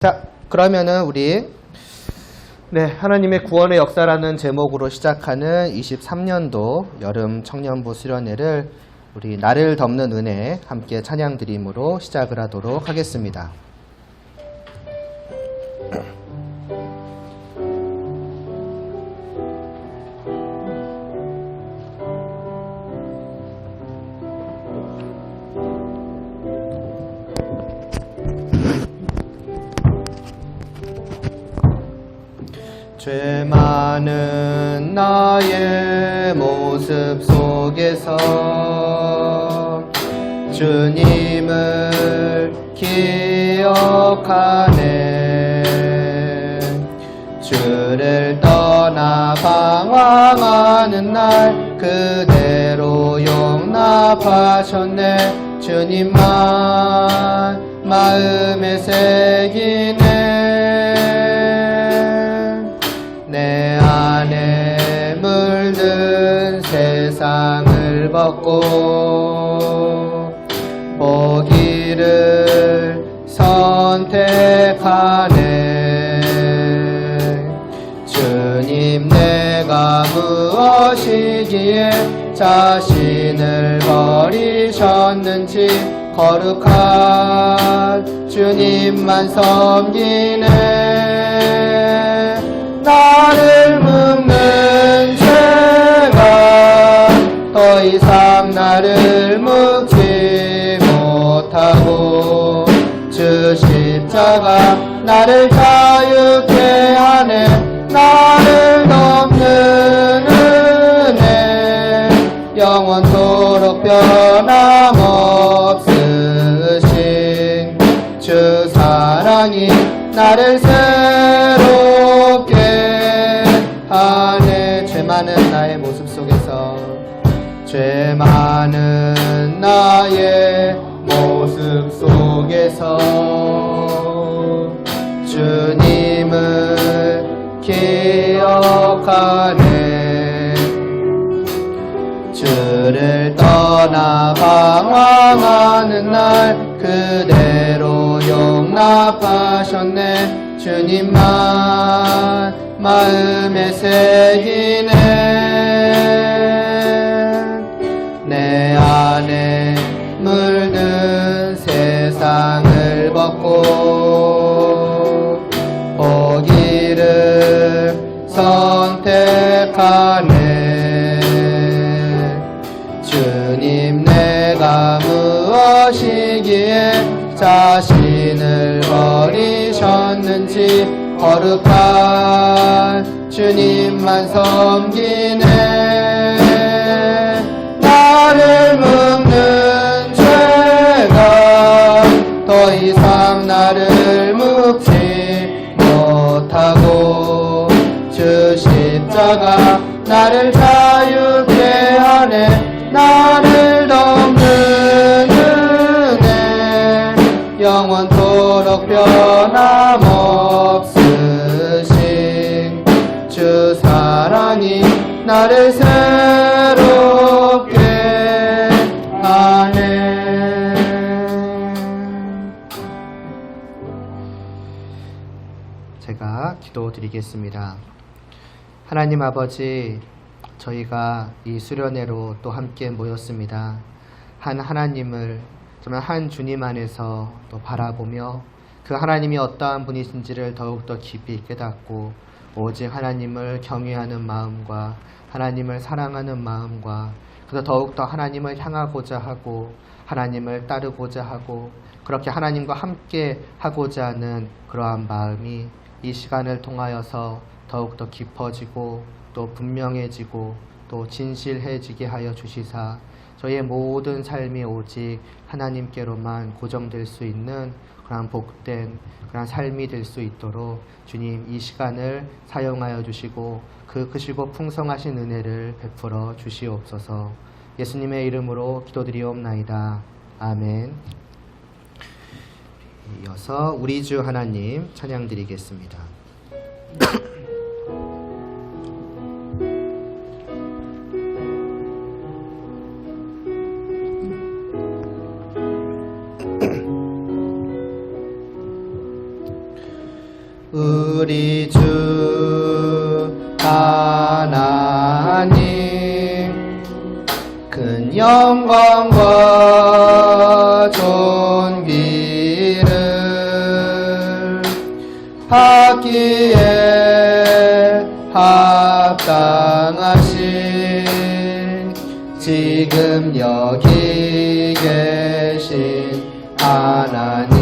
자, 그러면은 우리 하나님의 구원의 역사라는 제목으로 시작하는 23년도 여름 청년부 수련회를 우리 나를 덮는 은혜 함께 찬양 드림으로 시작을 하도록 하겠습니다. 죄 많은 나의 모습 속에서 주님을 기억하네. 주를 떠나 방황하는 날 그대로 용납하셨네. 주님만 마음에 새기네. 내 안에 물든 세상을 벗고 보기를 선택하네. 주님 내가 무엇이기에 자신을 버리셨는지 거룩한 주님만 섬기네. 나를 묶는 죄가 더 이상 나를 묶지 못하고 주 십자가 나를 자유케 하네. 나를 덮는 은혜 영원토록 변함없으신 주 사랑이 나를 새롭게 하네. 죄 많은 나의 모습 속에서 죄 많은 나의 모습 속에서 주님을 기억하네. 주를 떠나 방황하는 날 그대로 용납하셨네. 주님만 마음에 새기네. 내 안에 물든 세상을 벗고 보기를 선택하네. 주님 내가 무엇이기에 자신을 버리셨는지 거룩한 주님만 섬기네. 나를 묶는 죄가 더 이상 나를 묶지 못하고 주 십자가 나를 자유케 하네. 나를 덮는 은혜 영원토록 변함없으신 주 사랑이 나를 새롭게 하네. 제가 기도드리겠습니다. 하나님 아버지, 저희가 이 수련회로 또 함께 모였습니다. 한 하나님을 정말 한 주님 안에서 또 바라보며 그 하나님이 어떠한 분이신지를 더욱더 깊이 깨닫고 오직 하나님을 경외하는 마음과 하나님을 사랑하는 마음과 그래서 더욱더 하나님을 향하고자 하고 하나님을 따르고자 하고 그렇게 하나님과 함께 하고자 하는 그러한 마음이 이 시간을 통하여서 더욱더 깊어지고 또 분명해지고 또 진실해지게 하여 주시사 저희의 모든 삶이 오직 하나님께로만 고정될 수 있는 그런 복된 그런 삶이 될 수 있도록 주님 이 시간을 사용하여 주시고 그 크시고 풍성하신 은혜를 베풀어 주시옵소서. 예수님의 이름으로 기도드리옵나이다. 아멘. 이어서 우리 주 하나님 찬양 드리겠습니다. 우리 주 하나님 큰 영광과 존귀를 받기에 합당하신 지금 여기 계신 하나님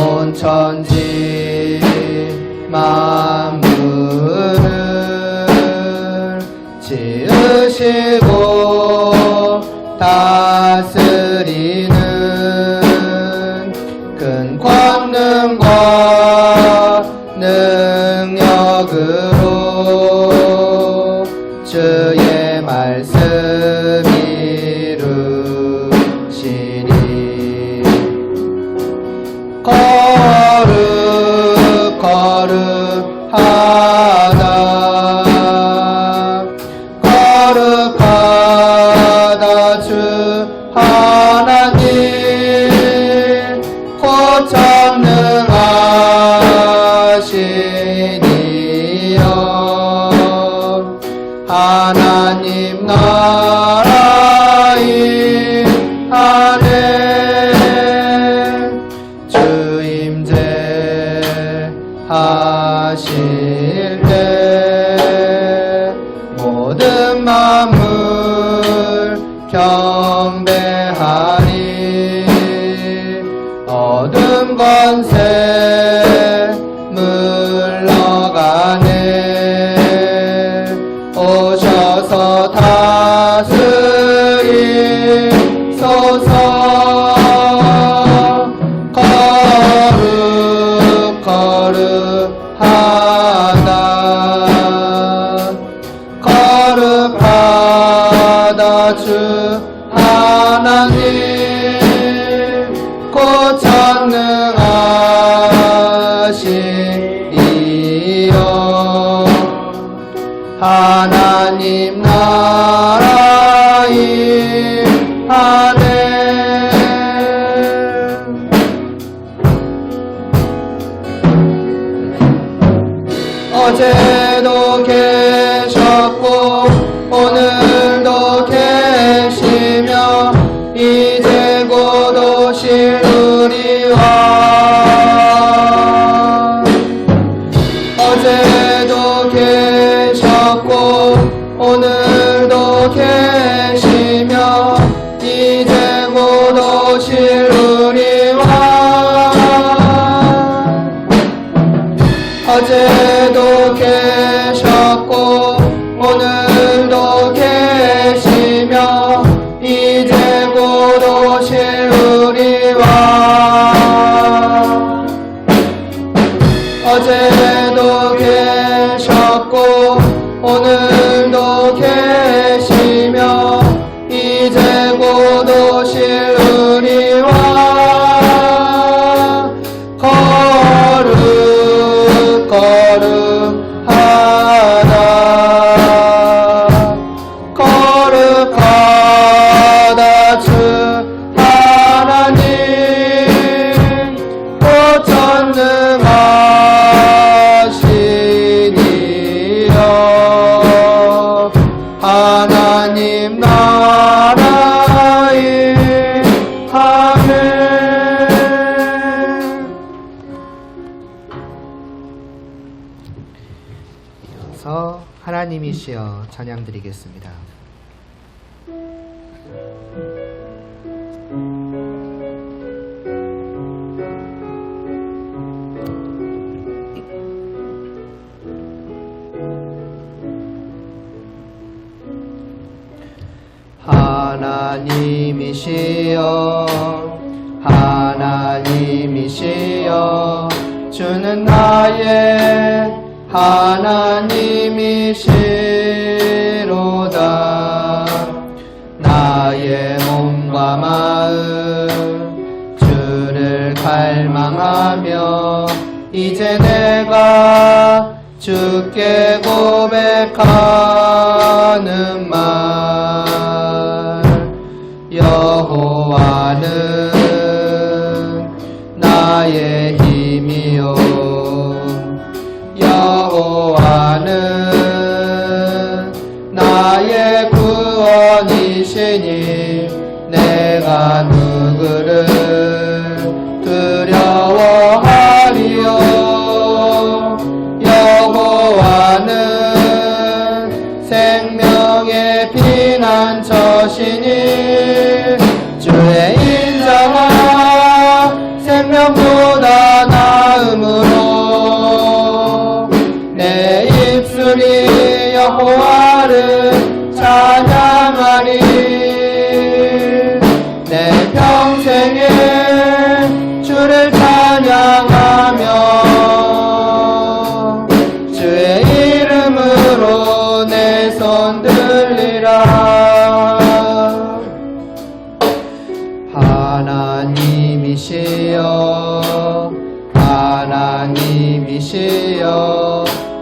온 천지 만물을 지으시고 다스리는 큰 권능과 능력으로 주의 말씀 이루시니 거룩하다 주 하나님 고전능하시니여 하나님 나라의 안에 주임제 하실 때 모든 만물 경배하리 어둠 권세 물러가네 오셔서 다스리소서 거룩하다 주 하나님 고전능하시니여 하나님 나라의 안에 어제도 계셨고 오늘도 계시며 이제 곧 오실 우리와 어제도 계셨고 오늘도 계시며 이제 곧 오실 우리와 어제도 계셨고 오늘도 계시며 이제 곧 오실 우리와 어제도 계셨고 오늘도 계시며 이제 곧 오실 우리와 거룩하다 주 하나님 고전능하시니여 하나님 나라의 아멘. 이어서 하나님이시여 찬양드리겠습니다. 하나님이시여 하나님이시여 주는 나의 하나님이시로다 나의 몸과 마음 주를 갈망하며 이제 내가 주께 고백하는 말 여호와는 나의 힘 힘이요 여호와는 나의 구원이시니 내가 누구를 두려워하리요 여호와는 생명의 피난처시니 주의 인자가 생명보다 나음으로 내 입술이 여호와를 찬양하리 내 평생에 주를 찬양하며 주의 이름으로 내 손 들리라 하나님이시여 하나님이시여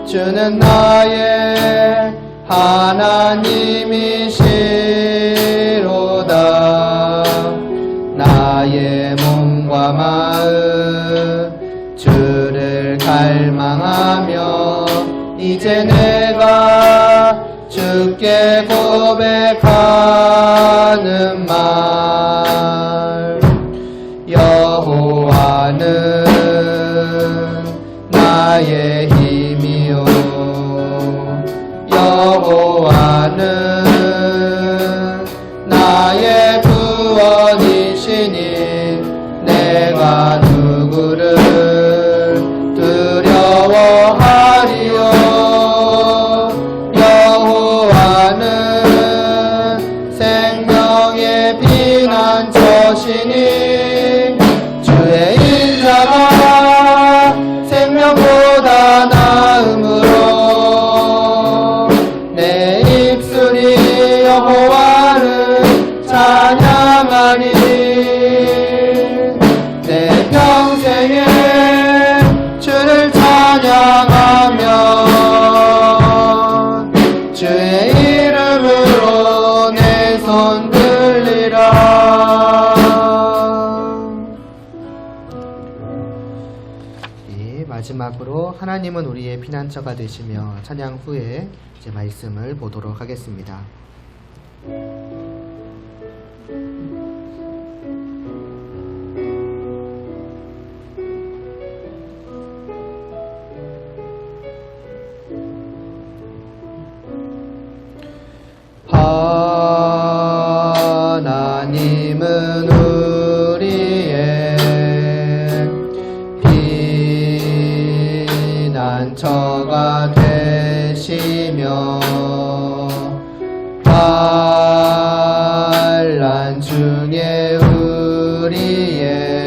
주는 나의 하나님이시로다 나의 몸과 마음 주를 갈망하며 이제 내가 주께 고백하는 말 여호와는 나의 힘이요 여호와는 나의 구원이시니 내가 누구를 두려워하리요 여호와는 생명의 피난처시니 주의 인자가 생명보다 나음으로 내 입술이 여호와를 찬양하리 내 평생에 주를 찬양하며 주의 이름으로 내 손 들리라 마지막으로 하나님은 우리의 피난처가 되시며 찬양 후에 이제 말씀을 보도록 하겠습니다. 하나님은 우리의 피난처가 되시며 환난 중에 우리의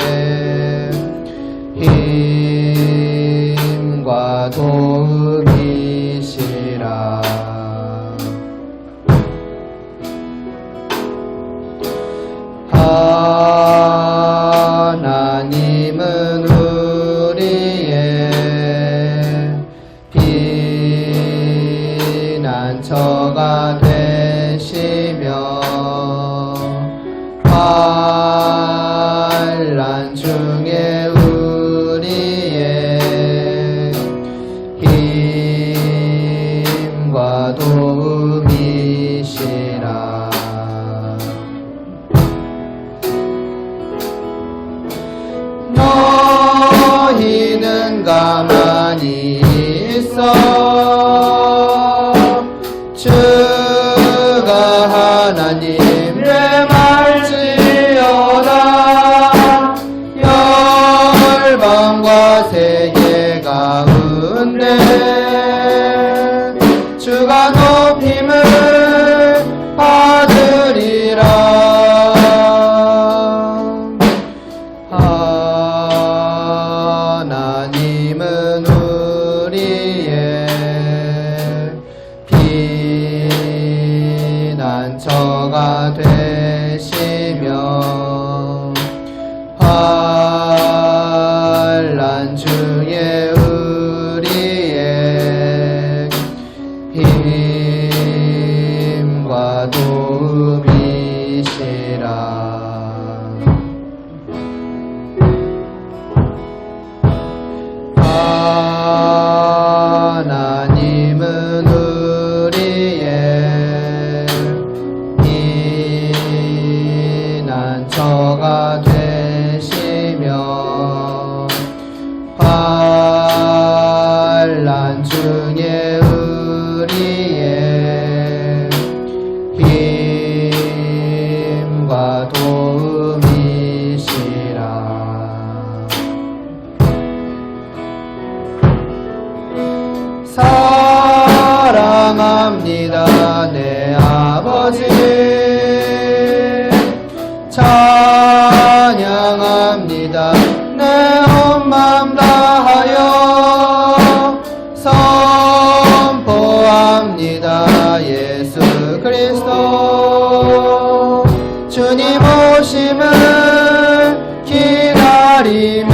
힘과 도움이시라 하나님은 우리의 피난처가 되시며 환난 중에 우리의 힘과 도움이시라 너희는 가만히 있어 주가 하나님 되말지어다 열방과 세계 가운데 주가 높임을 받으리라 하나님은 우리의 피난처가 되시며 환난 중 사랑합니다 내 아버지 찬양합니다 내 온 맘 다하여 선포합니다 예수 그리스도 주님 오심을 기다리며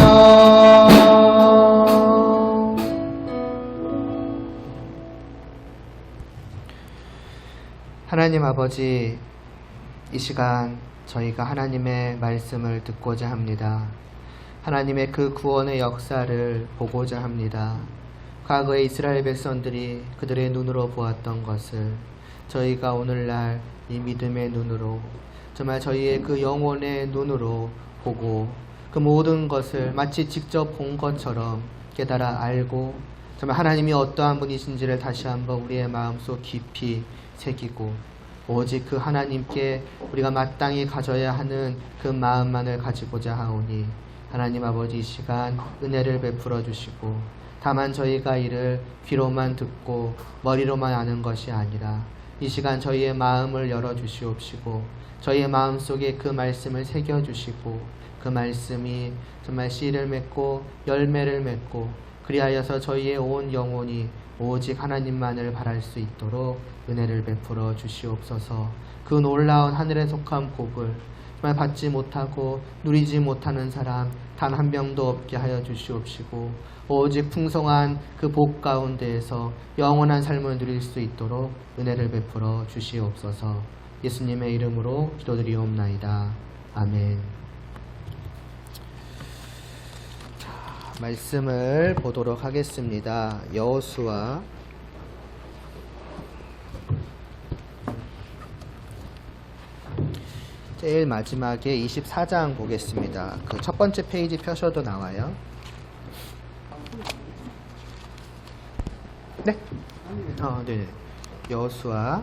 하나님 아버지 이 시간 저희가 하나님의 말씀을 듣고자 합니다. 하나님의 그 구원의 역사를 보고자 합니다. 과거의 이스라엘 백성들이 그들의 눈으로 보았던 것을 저희가 오늘날 이 믿음의 눈으로 정말 저희의 그 영혼의 눈으로 보고 그 모든 것을 마치 직접 본 것처럼 깨달아 알고 정말 하나님이 어떠한 분이신지를 다시 한번 우리의 마음속 깊이 새기고 오직 그 하나님께 우리가 마땅히 가져야 하는 그 마음만을 가지고자 하오니 하나님 아버지 이 시간 은혜를 베풀어 주시고 다만 저희가 이를 귀로만 듣고 머리로만 아는 것이 아니라 이 시간 저희의 마음을 열어주시옵시고 저희의 마음속에 그 말씀을 새겨주시고 그 말씀이 정말 씨를 맺고 열매를 맺고 그리하여서 저희의 온 영혼이 오직 하나님만을 바랄 수 있도록 은혜를 베풀어 주시옵소서. 그 놀라운 하늘에 속한 복을 정말 받지 못하고 누리지 못하는 사람 단 한 명도 없게 하여 주시옵시고 오직 풍성한 그 복 가운데에서 영원한 삶을 누릴 수 있도록 은혜를 베풀어 주시옵소서. 예수님의 이름으로 기도드리옵나이다. 아멘. 말씀을 보도록 하겠습니다. 여호수아 제일 마지막에 24장 보겠습니다. 그 첫 번째 페이지 펴셔도 나와요. 네? 네. 여호수아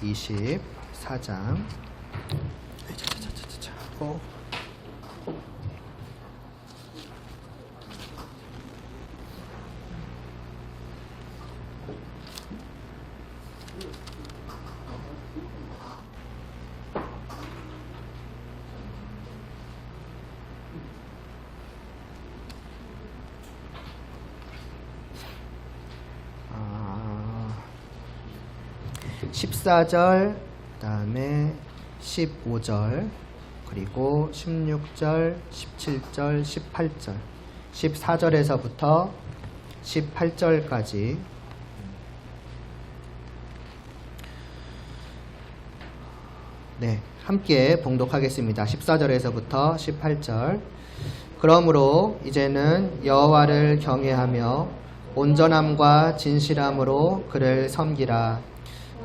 24장 (14절) 그 다음에 15절 그리고 16절 17절 18절 14절에서부터 18절까지 네, 함께 봉독하겠습니다. 14절에서부터 18절. 그러므로 이제는 여호와를 경외하며 온전함과 진실함으로 그를 섬기라.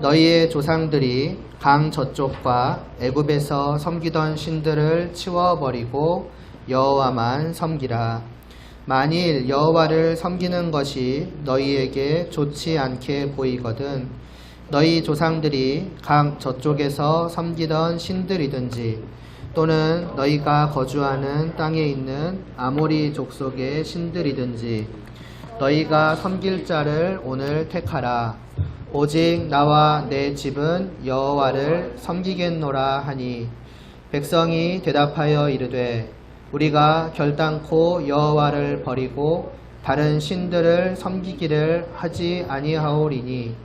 너희의 조상들이 강 저쪽과 애굽에서 섬기던 신들을 치워버리고 여호와만 섬기라. 만일 여호와를 섬기는 것이 너희에게 좋지 않게 보이거든 너희 조상들이 강 저쪽에서 섬기던 신들이든지 또는 너희가 거주하는 땅에 있는 아모리 족속의 신들이든지 너희가 섬길 자를 오늘 택하라. 오직 나와 내 집은 여호와를 섬기겠노라 하니 백성이 대답하여 이르되 우리가 결단코 여호와를 버리고 다른 신들을 섬기기를 하지 아니하오리니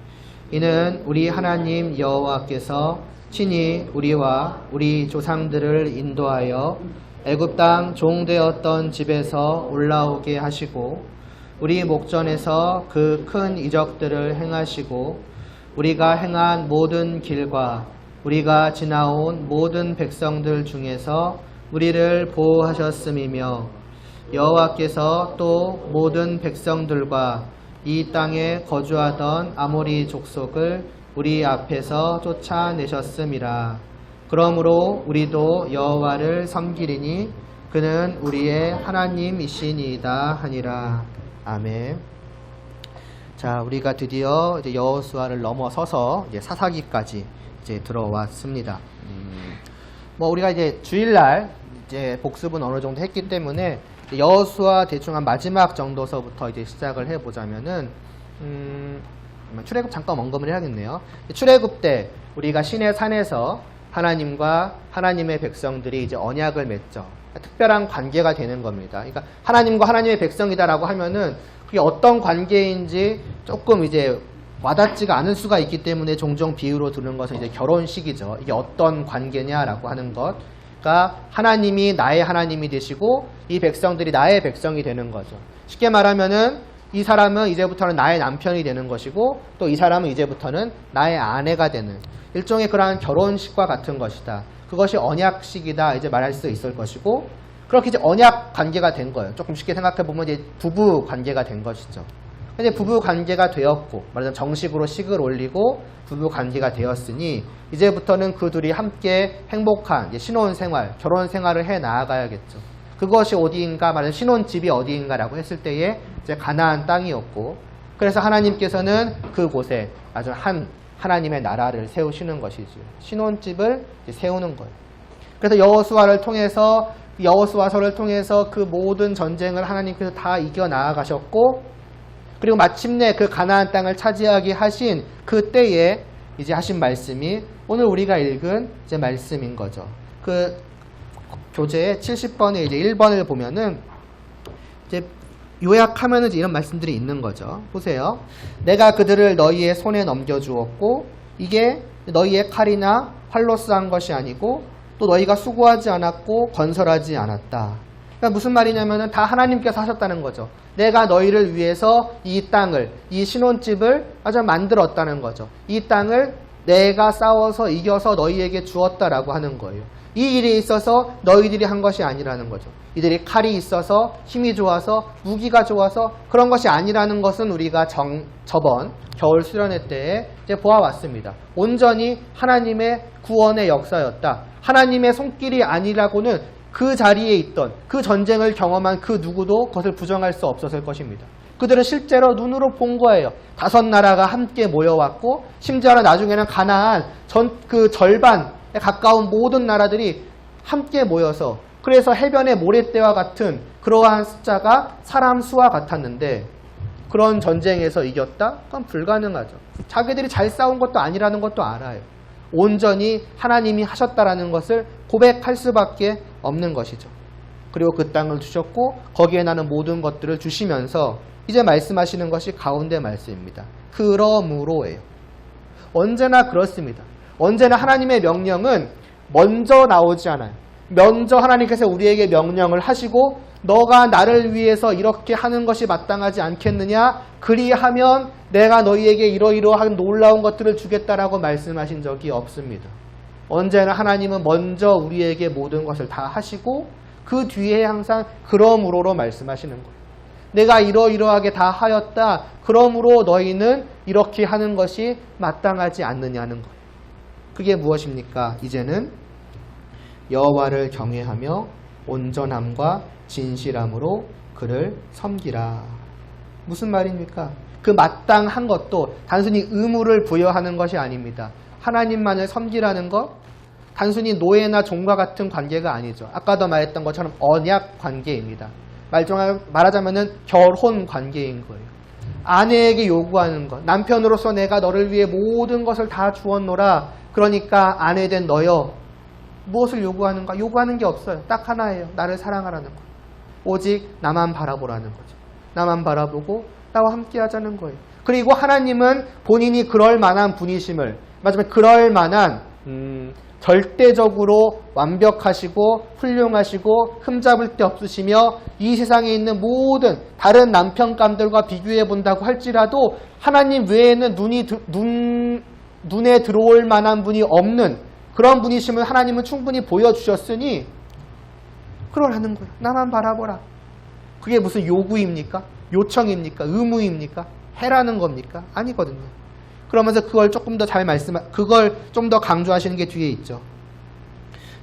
이는 우리 하나님 여호와께서 친히 우리와 우리 조상들을 인도하여 애굽 땅 종되었던 집에서 올라오게 하시고 우리 목전에서 그 큰 이적들을 행하시고 우리가 행한 모든 길과 우리가 지나온 모든 백성들 중에서 우리를 보호하셨음이며 여호와께서 또 모든 백성들과 이 땅에 거주하던 아모리 족속을 우리 앞에서 쫓아내셨음이라. 그러므로 우리도 여호와를 섬기리니 그는 우리의 하나님이시니이다 하니라. 아멘. 자, 우리가 드디어 이제 여호수아를 넘어서서 이제 사사기까지 이제 들어왔습니다. 우리가 이제 주일날 이제 복습은 어느 정도 했기 때문에 여호수아 대충 한 마지막 정도서부터 이제 시작을 해보자면은 출애굽 잠깐 언급을 해야겠네요. 출애굽 때 우리가 시내 산에서 하나님과 하나님의 백성들이 이제 언약을 맺죠. 특별한 관계가 되는 겁니다. 그러니까 하나님과 하나님의 백성이다라고 하면은 그게 어떤 관계인지 조금 이제 와닿지가 않을 수가 있기 때문에 종종 비유로 두는 것은 이제 결혼식이죠. 이게 어떤 관계냐라고 하는 것. 그러니까 하나님이 나의 하나님이 되시고 이 백성들이 나의 백성이 되는 거죠. 쉽게 말하면은 이 사람은 이제부터는 나의 남편이 되는 것이고 또 이 사람은 이제부터는 나의 아내가 되는 일종의 그러한 결혼식과 같은 것이다. 그것이 언약식이다 이제 말할 수 있을 것이고 그렇게 이제 언약 관계가 된 거예요. 조금 쉽게 생각해 보면 이제 부부 관계가 된 것이죠. 이제 부부 관계가 되었고 말하자면 정식으로 식을 올리고 부부 관계가 되었으니 이제부터는 그 둘이 함께 행복한 이제 신혼생활, 결혼 생활을 해 나아가야겠죠. 그것이 어디인가 말하자면 신혼집이 어디인가라고 했을 때에 이제 가나안 땅이었고 그래서 하나님께서는 그곳에 아주 하나님의 나라를 세우시는 것이죠. 신혼집을 이제 세우는 거예요. 그래서 여호수아서를 통해서 그 모든 전쟁을 하나님께서 다 이겨 나아가셨고 그리고 마침내 그 가나안 땅을 차지하게 하신 그 때에 이제 하신 말씀이 오늘 우리가 읽은 이제 말씀인 거죠. 그 교재의 70번에 이제 1번을 보면은 이제 요약하면은 이런 말씀들이 있는 거죠. 보세요. 내가 그들을 너희의 손에 넘겨주었고 이게 너희의 칼이나 활로 쌓은 것이 아니고 또 너희가 수고하지 않았고 건설하지 않았다. 그러니까 무슨 말이냐면은 다 하나님께서 하셨다는 거죠. 내가 너희를 위해서 이 땅을, 이 신혼집을 아주 만들었다는 거죠. 이 땅을 내가 싸워서 이겨서 너희에게 주었다라고 하는 거예요. 이 일에 있어서 너희들이 한 것이 아니라는 거죠. 이들이 칼이 있어서 힘이 좋아서 무기가 좋아서 그런 것이 아니라는 것은 우리가 저번 겨울 수련회 때에 이제 보아왔습니다. 온전히 하나님의 구원의 역사였다. 하나님의 손길이 아니라고는 그 자리에 있던 그 전쟁을 경험한 그 누구도 그것을 부정할 수 없었을 것입니다. 그들은 실제로 눈으로 본 거예요. 5나라가 함께 모여왔고 심지어는 나중에는 가나안 그 절반에 가까운 모든 나라들이 함께 모여서 그래서 해변의 모래떼와 같은 그러한 숫자가 사람 수와 같았는데 그런 전쟁에서 이겼다? 그건 불가능하죠. 자기들이 잘 싸운 것도 아니라는 것도 알아요. 온전히 하나님이 하셨다라는 것을 고백할 수밖에 없는 것이죠. 그리고 그 땅을 주셨고 거기에 나는 모든 것들을 주시면서 이제 말씀하시는 것이 가운데 말씀입니다. 그러므로예요. 언제나 그렇습니다. 언제나 하나님의 명령은 먼저 나오지 않아요. 먼저 하나님께서 우리에게 명령을 하시고 너가 나를 위해서 이렇게 하는 것이 마땅하지 않겠느냐? 그리하면 내가 너희에게 이러이러한 놀라운 것들을 주겠다라고 말씀하신 적이 없습니다. 언제나 하나님은 먼저 우리에게 모든 것을 다 하시고 그 뒤에 항상 그러므로로 말씀하시는 거예요. 내가 이러이러하게 다 하였다. 그러므로 너희는 이렇게 하는 것이 마땅하지 않느냐는 거예요. 그게 무엇입니까? 이제는 여호와를 경외하며 온전함과 진실함으로 그를 섬기라. 무슨 말입니까? 그 마땅한 것도 단순히 의무를 부여하는 것이 아닙니다. 하나님만을 섬기라는 것, 단순히 노예나 종과 같은 관계가 아니죠. 아까도 말했던 것처럼 언약 관계입니다. 말하자면은 결혼 관계인 거예요. 아내에게 요구하는 것, 남편으로서 내가 너를 위해 모든 것을 다 주었노라. 그러니까 아내 된 너여 무엇을 요구하는가? 요구하는 게 없어요. 딱 하나예요. 나를 사랑하라는 것. 오직 나만 바라보라는 거죠. 나만 바라보고 나와 함께 하자는 거예요. 그리고 하나님은 본인이 그럴 만한 분이심을, 마지막에 그럴 만한 절대적으로 완벽하시고 훌륭하시고 흠잡을 데 없으시며 이 세상에 있는 모든 다른 남편감들과 비교해 본다고 할지라도 하나님 외에는 눈에 들어올 만한 분이 없는 그런 분이심을 하나님은 충분히 보여주셨으니 그러라는 거예요. 나만 바라보라. 그게 무슨 요구입니까? 요청입니까? 의무입니까? 해라는 겁니까? 아니거든요. 그러면서 그걸 조금 더 그걸 좀 더 강조하시는 게 뒤에 있죠.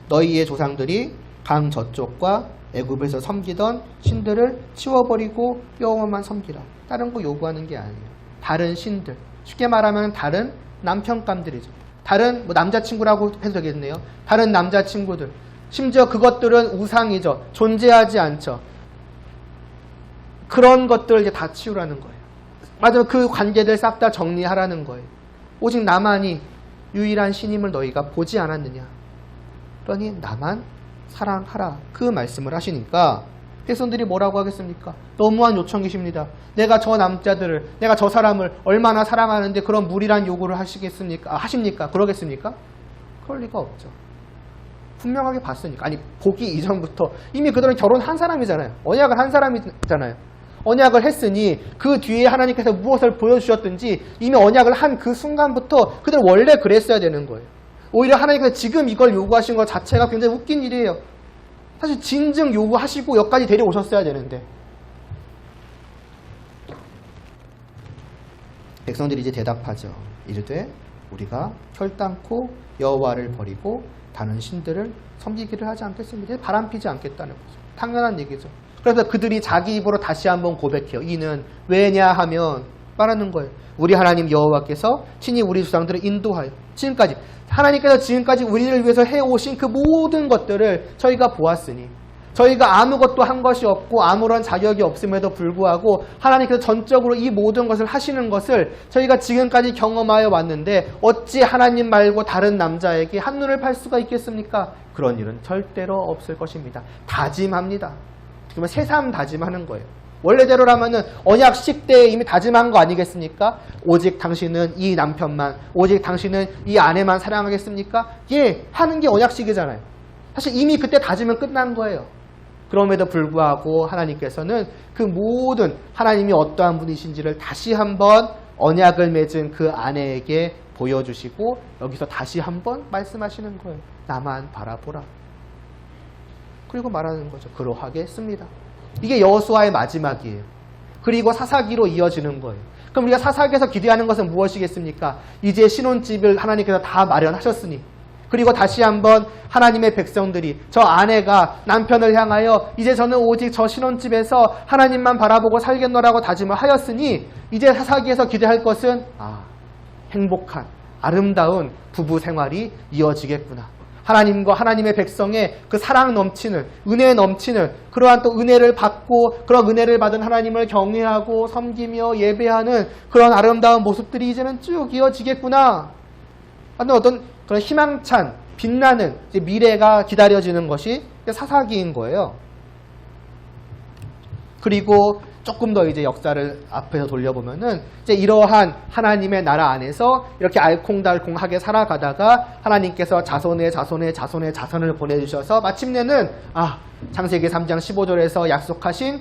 너희의 조상들이 강 저쪽과 애굽에서 섬기던 신들을 치워버리고 여호와만 섬기라. 다른 거 요구하는 게 아니에요. 다른 신들. 쉽게 말하면 다른 남편감들이죠. 다른 남자친구라고 해도 되겠네요. 다른 남자친구들. 심지어 그것들은 우상이죠. 존재하지 않죠. 그런 것들을 이제 다 치우라는 거예요. 맞아요. 그 관계들 싹 다 정리하라는 거예요. 오직 나만이 유일한 신임을 너희가 보지 않았느냐. 그러니 나만 사랑하라. 그 말씀을 하시니까 백성들이 뭐라고 하겠습니까? 너무한 요청이십니다. 내가 저 남자들을, 내가 저 사람을 얼마나 사랑하는데 그런 무리란 요구를 하십니까? 그러겠습니까? 그럴 리가 없죠. 분명하게 봤으니까. 아니, 보기 이전부터 이미 그들은 결혼한 사람이잖아요. 언약을 한 사람이잖아요. 언약을 했으니 그 뒤에 하나님께서 무엇을 보여주셨든지 이미 언약을 한 그 순간부터 그들 원래 그랬어야 되는 거예요. 오히려 하나님께서 지금 이걸 요구하신 것 자체가 굉장히 웃긴 일이에요. 사실 진즉 요구하시고 여기까지 데려오셨어야 되는데. 백성들이 이제 대답하죠. 이르되 우리가 혈단코 여호와를 버리고 다른 신들을 섬기기를 하지 않겠습니다. 바람피지 않겠다는 거죠. 당연한 얘기죠. 그래서 그들이 자기 입으로 다시 한번 고백해요. 이는 왜냐 하면 말하는 거예요. 우리 하나님 여호와께서 친히 우리 조상들을 인도하여 지금까지 하나님께서 지금까지 우리를 위해서 해오신 그 모든 것들을 저희가 보았으니 저희가 아무것도 한 것이 없고 아무런 자격이 없음에도 불구하고 하나님께서 전적으로 이 모든 것을 하시는 것을 저희가 지금까지 경험하여 왔는데 어찌 하나님 말고 다른 남자에게 한눈을 팔 수가 있겠습니까? 그런 일은 절대로 없을 것입니다. 다짐합니다. 그러면 새삼 다짐하는 거예요. 원래대로라면은 언약식 때 이미 다짐한 거 아니겠습니까? 오직 당신은 이 남편만, 오직 당신은 이 아내만 사랑하겠습니까? 예, 하는 게 언약식이잖아요. 사실 이미 그때 다짐은 끝난 거예요. 그럼에도 불구하고 하나님께서는 그 모든 하나님이 어떠한 분이신지를 다시 한번 언약을 맺은 그 아내에게 보여주시고 여기서 다시 한번 말씀하시는 거예요. 나만 바라보라. 그리고 말하는 거죠. 그러하겠습니다. 이게 여호수아의 마지막이에요. 그리고 사사기로 이어지는 거예요. 그럼 우리가 사사기에서 기대하는 것은 무엇이겠습니까? 이제 신혼집을 하나님께서 다 마련하셨으니 그리고 다시 한번 하나님의 백성들이 저 아내가 남편을 향하여 이제 저는 오직 저 신혼집에서 하나님만 바라보고 살겠노라고 다짐을 하였으니 이제 사사기에서 기대할 것은 행복한 아름다운 부부 생활이 이어지겠구나. 하나님과 하나님의 백성의 그 사랑 넘치는 은혜 넘치는 그러한 또 은혜를 받고 그런 은혜를 받은 하나님을 경외하고 섬기며 예배하는 그런 아름다운 모습들이 이제는 쭉 이어지겠구나 하는 어떤 그런 희망찬 빛나는 미래가 기다려지는 것이 사사기인 거예요. 그리고 조금 더 이제 역사를 앞에서 돌려보면은 이제 이러한 하나님의 나라 안에서 이렇게 알콩달콩하게 살아가다가 하나님께서 자손의 자손을 보내주셔서 마침내는 창세기 3장 15절에서 약속하신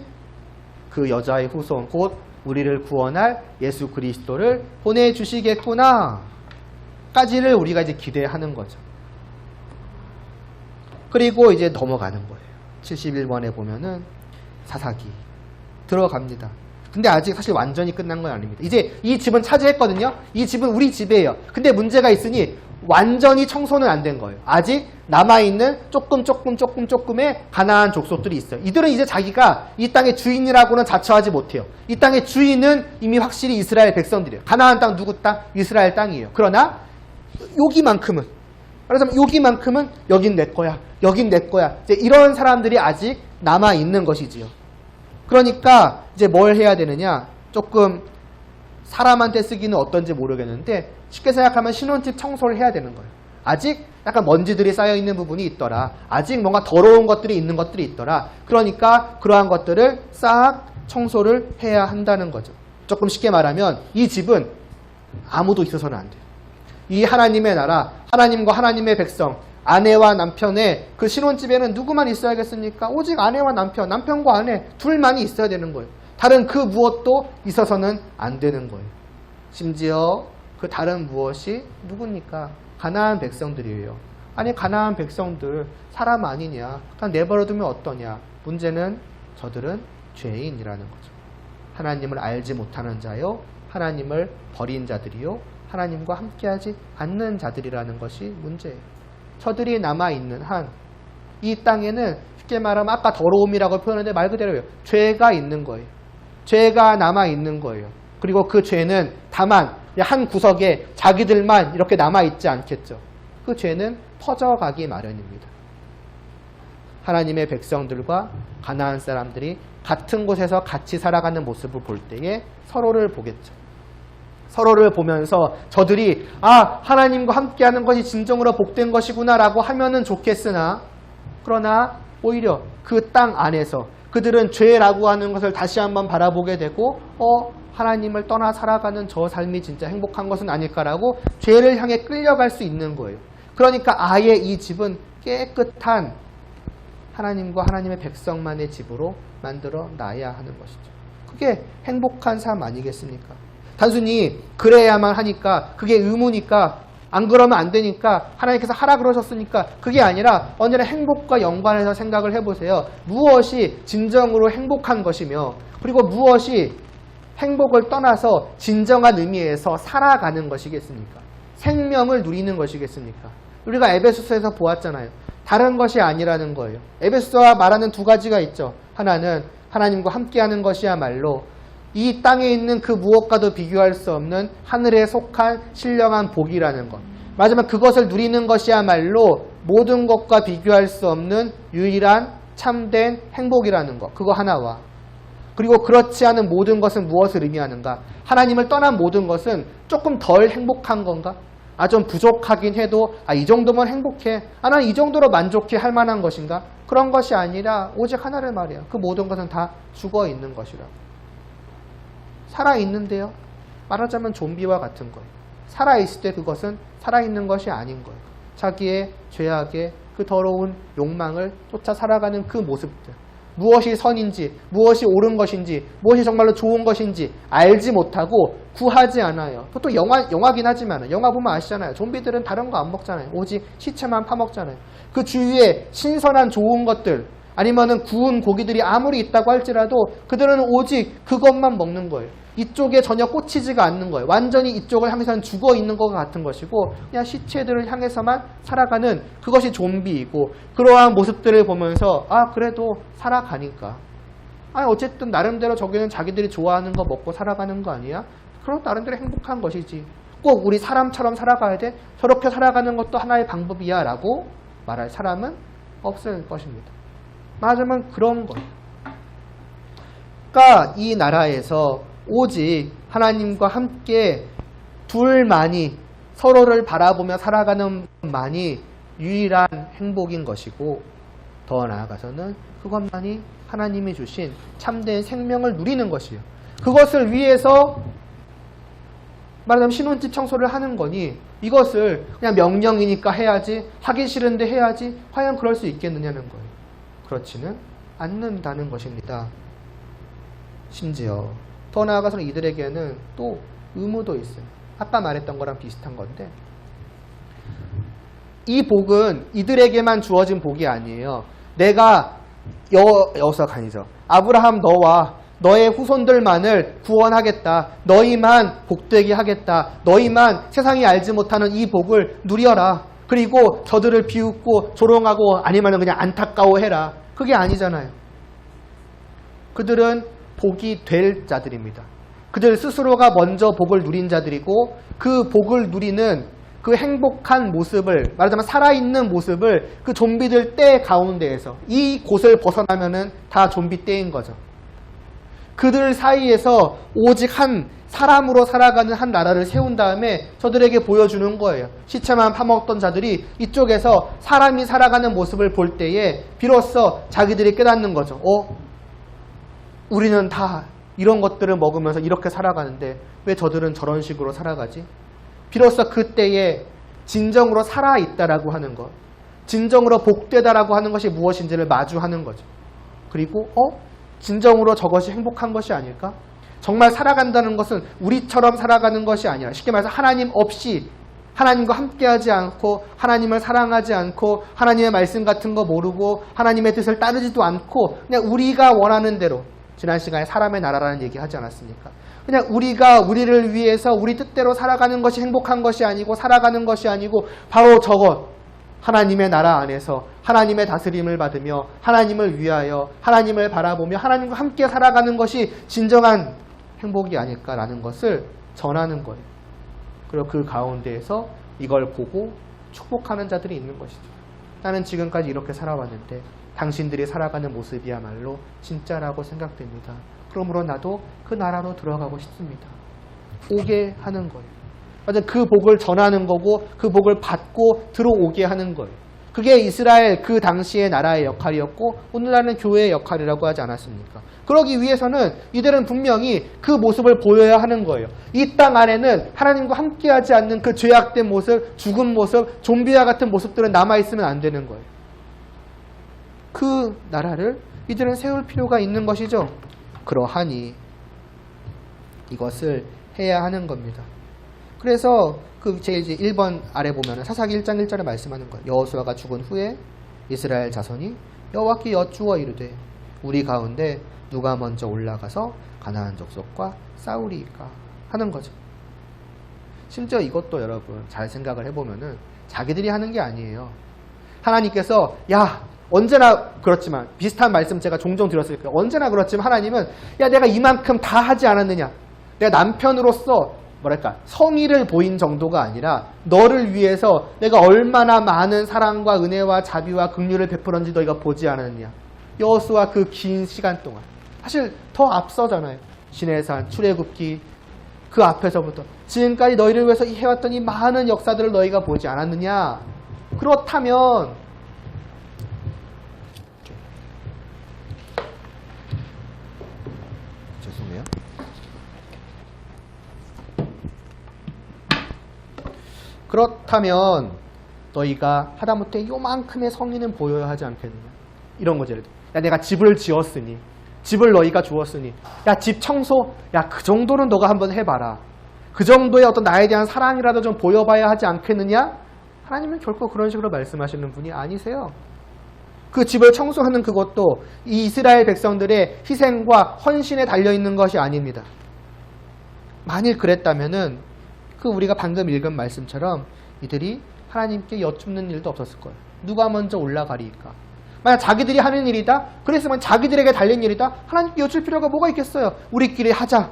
그 여자의 후손 곧 우리를 구원할 예수 그리스도를 보내주시겠구나 까지를 우리가 이제 기대하는 거죠. 그리고 이제 넘어가는 거예요. 71번에 보면은 사사기 들어갑니다. 근데 아직 사실 완전히 끝난 건 아닙니다. 이제 이 집은 차지했거든요. 이 집은 우리 집이에요. 근데 문제가 있으니 완전히 청소는 안 된 거예요. 아직 남아있는 조금의 가나안 족속들이 있어요. 이들은 이제 자기가 이 땅의 주인이라고는 자처하지 못해요. 이 땅의 주인은 이미 확실히 이스라엘 백성들이에요. 가나안 땅 누구 땅? 이스라엘 땅이에요. 그러나 여기만큼은 말하자면 여기만큼은 여긴 내 거야. 여긴 내 거야. 이제 이런 사람들이 아직 남아있는 것이지요. 그러니까 이제 뭘 해야 되느냐? 조금 사람한테 쓰기는 어떤지 모르겠는데 쉽게 생각하면 신혼집 청소를 해야 되는 거예요. 아직 약간 먼지들이 쌓여있는 부분이 있더라. 아직 뭔가 더러운 것들이 있는 것들이 있더라. 그러니까 그러한 것들을 싹 청소를 해야 한다는 거죠. 조금 쉽게 말하면 이 집은 아무도 있어서는 안 돼요. 이 하나님의 나라, 하나님과 하나님의 백성, 아내와 남편의 그 신혼집에는 누구만 있어야겠습니까? 오직 아내와 남편과 아내 둘만이 있어야 되는 거예요. 다른 그 무엇도 있어서는 안 되는 거예요. 심지어 그 다른 무엇이 누굽니까? 가나안 백성들이에요. 아니 가나안 백성들 사람 아니냐? 그냥 내버려두면 어떠냐? 문제는 저들은 죄인이라는 거죠. 하나님을 알지 못하는 자요, 하나님을 버린 자들이요, 하나님과 함께하지 않는 자들이라는 것이 문제예요. 저들이 남아있는 한 이 땅에는 쉽게 말하면 아까 더러움이라고 표현했는데 말 그대로예요. 죄가 있는 거예요. 죄가 남아있는 거예요. 그리고 그 죄는 다만 한 구석에 자기들만 이렇게 남아있지 않겠죠. 그 죄는 퍼져가기 마련입니다. 하나님의 백성들과 가나안 사람들이 같은 곳에서 같이 살아가는 모습을 볼 때에 서로를 보겠죠. 서로를 보면서 저들이 하나님과 함께하는 것이 진정으로 복된 것이구나 라고 하면은 좋겠으나, 그러나 오히려 그 땅 안에서 그들은 죄라고 하는 것을 다시 한번 바라보게 되고 하나님을 떠나 살아가는 저 삶이 진짜 행복한 것은 아닐까라고 죄를 향해 끌려갈 수 있는 거예요. 그러니까 아예 이 집은 깨끗한 하나님과 하나님의 백성만의 집으로 만들어 놔야 하는 것이죠. 그게 행복한 삶 아니겠습니까? 단순히 그래야만 하니까, 그게 의무니까, 안 그러면 안 되니까, 하나님께서 하라 그러셨으니까, 그게 아니라 언제나 행복과 연관해서 생각을 해보세요. 무엇이 진정으로 행복한 것이며, 그리고 무엇이 행복을 떠나서 진정한 의미에서 살아가는 것이겠습니까? 생명을 누리는 것이겠습니까? 우리가 에베소서에서 보았잖아요. 다른 것이 아니라는 거예요. 에베소서가 말하는 두 가지가 있죠. 하나는 하나님과 함께하는 것이야말로 이 땅에 있는 그 무엇과도 비교할 수 없는 하늘에 속한 신령한 복이라는 것. 마지막 그것을 누리는 것이야말로 모든 것과 비교할 수 없는 유일한 참된 행복이라는 것. 그거 하나와, 그리고 그렇지 않은 모든 것은 무엇을 의미하는가? 하나님을 떠난 모든 것은 조금 덜 행복한 건가? 좀 부족하긴 해도 이 정도면 행복해. 난 이 정도로 만족해 할 만한 것인가? 그런 것이 아니라 오직 하나를 말해요. 그 모든 것은 다 죽어 있는 것이라고. 살아있는데요. 말하자면 좀비와 같은 거예요. 살아있을 때 그것은 살아있는 것이 아닌 거예요. 자기의 죄악의 그 더러운 욕망을 쫓아 살아가는 그 모습들. 무엇이 선인지, 무엇이 옳은 것인지, 무엇이 정말로 좋은 것인지 알지 못하고 구하지 않아요. 보통 영화긴 하지만 영화 보면 아시잖아요. 좀비들은 다른 거 안 먹잖아요. 오직 시체만 파먹잖아요. 그 주위에 신선한 좋은 것들, 아니면은 구운 고기들이 아무리 있다고 할지라도 그들은 오직 그것만 먹는 거예요. 이쪽에 전혀 꽂히지가 않는 거예요. 완전히 이쪽을 향해서는 죽어 있는 것 같은 것이고, 그냥 시체들을 향해서만 살아가는 그것이 좀비이고, 그러한 모습들을 보면서 그래도 살아가니까, 어쨌든 나름대로 저기는 자기들이 좋아하는 거 먹고 살아가는 거 아니야? 그럼 나름대로 행복한 것이지. 꼭 우리 사람처럼 살아가야 돼? 저렇게 살아가는 것도 하나의 방법이야 라고 말할 사람은 없을 것입니다. 맞으면 그런 거예요. 그러니까 이 나라에서 오직 하나님과 함께 둘만이 서로를 바라보며 살아가는 것만이 유일한 행복인 것이고, 더 나아가서는 그것만이 하나님이 주신 참된 생명을 누리는 것이에요. 그것을 위해서 말하자면 신혼집 청소를 하는 거니 이것을 그냥 명령이니까 해야지, 하기 싫은데 해야지, 과연 그럴 수 있겠느냐는 거예요. 그렇지는 않는다는 것입니다. 심지어 더 나아가서는 이들에게는 또 의무도 있어요. 아까 말했던 거랑 비슷한 건데, 이 복은 이들에게만 주어진 복이 아니에요. 내가 여기서 아니죠. 아브라함 너와 너의 후손들만을 구원하겠다. 너희만 복되게 하겠다. 너희만 세상이 알지 못하는 이 복을 누려라. 그리고 저들을 비웃고 조롱하고 아니면 그냥 안타까워해라. 그게 아니잖아요. 그들은 복이 될 자들입니다. 그들 스스로가 먼저 복을 누린 자들이고, 그 복을 누리는 그 행복한 모습을, 말하자면 살아있는 모습을 그 좀비들 때 가운데에서, 이 곳을 벗어나면은 다 좀비 때인 거죠. 그들 사이에서 오직 한 사람으로 살아가는 한 나라를 세운 다음에 저들에게 보여주는 거예요. 시체만 파먹던 자들이 이쪽에서 사람이 살아가는 모습을 볼 때에 비로소 자기들이 깨닫는 거죠. 우리는 다 이런 것들을 먹으면서 이렇게 살아가는데 왜 저들은 저런 식으로 살아가지? 비로소 그때에 진정으로 살아있다라고 하는 것, 진정으로 복되다라고 하는 것이 무엇인지를 마주하는 거죠. 그리고 진정으로 저것이 행복한 것이 아닐까? 정말 살아간다는 것은 우리처럼 살아가는 것이 아니라, 쉽게 말해서 하나님 없이, 하나님과 함께하지 않고, 하나님을 사랑하지 않고, 하나님의 말씀 같은 거 모르고, 하나님의 뜻을 따르지도 않고, 그냥 우리가 원하는 대로, 지난 시간에 사람의 나라라는 얘기 하지 않았습니까? 그냥 우리가 우리를 위해서 우리 뜻대로 살아가는 것이 행복한 것이 아니고, 살아가는 것이 아니고, 바로 저것, 하나님의 나라 안에서 하나님의 다스림을 받으며 하나님을 위하여 하나님을 바라보며 하나님과 함께 살아가는 것이 진정한 행복이 아닐까라는 것을 전하는 거예요. 그리고 그 가운데에서 이걸 보고 축복하는 자들이 있는 것이죠. 나는 지금까지 이렇게 살아왔는데 당신들이 살아가는 모습이야말로 진짜라고 생각됩니다. 그러므로 나도 그 나라로 들어가고 싶습니다. 오게 하는 거예요. 맞아, 그 복을 전하는 거고 그 복을 받고 들어오게 하는 거예요. 그게 이스라엘 그 당시의 나라의 역할이었고 오늘날은 교회의 역할이라고 하지 않았습니까? 그러기 위해서는 이들은 분명히 그 모습을 보여야 하는 거예요. 이 땅 안에는 하나님과 함께하지 않는 그 죄악된 모습, 죽은 모습, 좀비와 같은 모습들은 남아있으면 안 되는 거예요. 그 나라를 이들은 세울 필요가 있는 것이죠. 그러하니 이것을 해야 하는 겁니다. 그래서 그 제 이제 1번 아래 보면은 사사기 1장 1절에 말씀하는 거예요. 여호수아가 죽은 후에 이스라엘 자손이 여호와께 여쭈어 이르되 우리 가운데 누가 먼저 올라가서 가나안 족속과 싸우리이까 하는 거죠. 심지어 이것도 여러분 잘 생각을 해보면은 자기들이 하는 게 아니에요. 하나님께서 야 언제나 그렇지만 비슷한 말씀 제가 종종 드렸을 거예요. 언제나 그렇지만 하나님은 야 내가 이만큼 다 하지 않았느냐. 내가 남편으로서 뭐랄까 성의를 보인 정도가 아니라 너를 위해서 내가 얼마나 많은 사랑과 은혜와 자비와 긍휼을 베풀었는지 너희가 보지 않았느냐. 여호수아 그 긴 시간 동안 사실 더 앞서잖아요. 시내산 출애굽기 그 앞에서부터 지금까지 너희를 위해서 해왔던 이 많은 역사들을 너희가 보지 않았느냐. 그렇다면 죄송해요. 그렇다면 너희가 하다못해 요만큼의 성의는 보여야 하지 않겠느냐. 이런 거죠. 야 내가 집을 지었으니 집을 너희가 주었으니 야 집 청소 야 그 정도는 너가 한번 해봐라. 그 정도의 어떤 나에 대한 사랑이라도 좀 보여봐야 하지 않겠느냐. 하나님은 결코 그런 식으로 말씀하시는 분이 아니세요. 그 집을 청소하는 그것도 이 이스라엘 백성들의 희생과 헌신에 달려있는 것이 아닙니다. 만일 그랬다면은 그 우리가 방금 읽은 말씀처럼 이들이 하나님께 여쭙는 일도 없었을 거예요. 누가 먼저 올라가리까? 만약 자기들이 하는 일이다? 그랬으면 자기들에게 달린 일이다? 하나님께 여쭐 필요가 뭐가 있겠어요? 우리끼리 하자.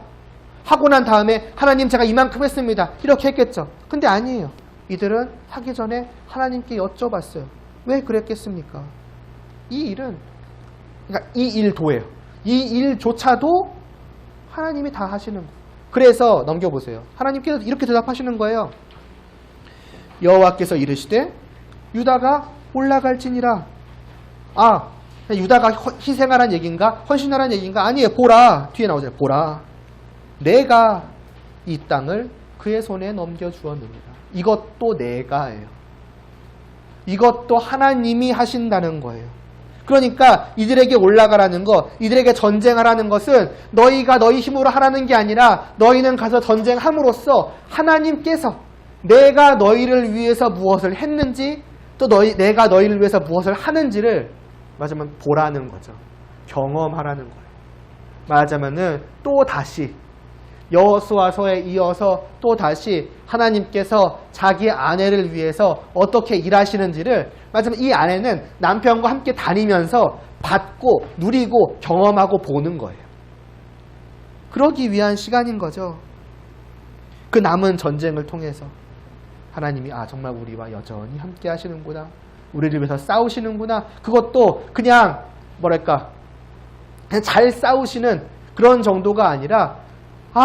하고 난 다음에 하나님 제가 이만큼 했습니다. 이렇게 했겠죠. 근데 아니에요. 이들은 하기 전에 하나님께 여쭤봤어요. 왜 그랬겠습니까? 이 일은 그러니까 이 일도예요. 이 일조차도 하나님이 다 하시는 거예요. 그래서 넘겨보세요. 하나님께서 이렇게 대답하시는 거예요. 여호와께서 이르시되 유다가 올라갈지니라. 아, 유다가 희생하라는 얘기인가? 헌신하라는 얘기인가? 아니에요. 보라. 뒤에 나오잖아요. 보라. 내가 이 땅을 그의 손에 넘겨주었느니라. 이것도 내가예요. 이것도 하나님이 하신다는 거예요. 그러니까 이들에게 올라가라는 것, 이들에게 전쟁하라는 것은 너희가 너희 힘으로 하라는 게 아니라 너희는 가서 전쟁함으로써 하나님께서 내가 너희를 위해서 무엇을 했는지 또 내가 너희를 위해서 무엇을 하는지를 말하자면 보라는 거죠. 경험하라는 거예요. 말하자면은 또 다시 여호수아서에 이어서 또 다시 하나님께서 자기 아내를 위해서 어떻게 일하시는지를 말하자면 이 아내는 남편과 함께 다니면서 받고 누리고 경험하고 보는 거예요. 그러기 위한 시간인 거죠. 그 남은 전쟁을 통해서 하나님이 정말 우리와 여전히 함께 하시는구나. 우리를 위해서 싸우시는구나. 그것도 그냥 뭐랄까 그냥 잘 싸우시는 그런 정도가 아니라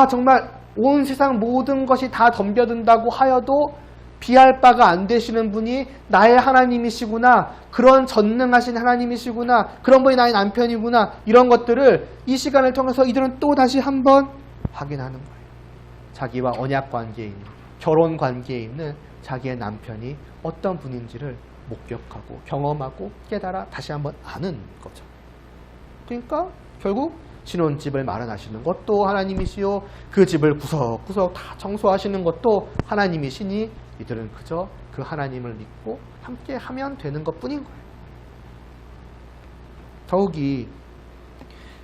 정말 온 세상 모든 것이 다 덤벼든다고 하여도 비할 바가 안 되시는 분이 나의 하나님이시구나. 그런 전능하신 하나님이시구나. 그런 분이 나의 남편이구나. 이런 것들을 이 시간을 통해서 이들은 또 다시 한번 확인하는 거예요. 자기와 언약 관계에 있는, 결혼 관계에 있는 자기의 남편이 어떤 분인지를 목격하고 경험하고 깨달아 다시 한번 아는 거죠. 그러니까 결국 신혼집을 마련하시는 것도 하나님이시요 그 집을 구석구석 다 청소하시는 것도 하나님이시니 이들은 그저 그 하나님을 믿고 함께 하면 되는 것뿐인 거예요. 더욱이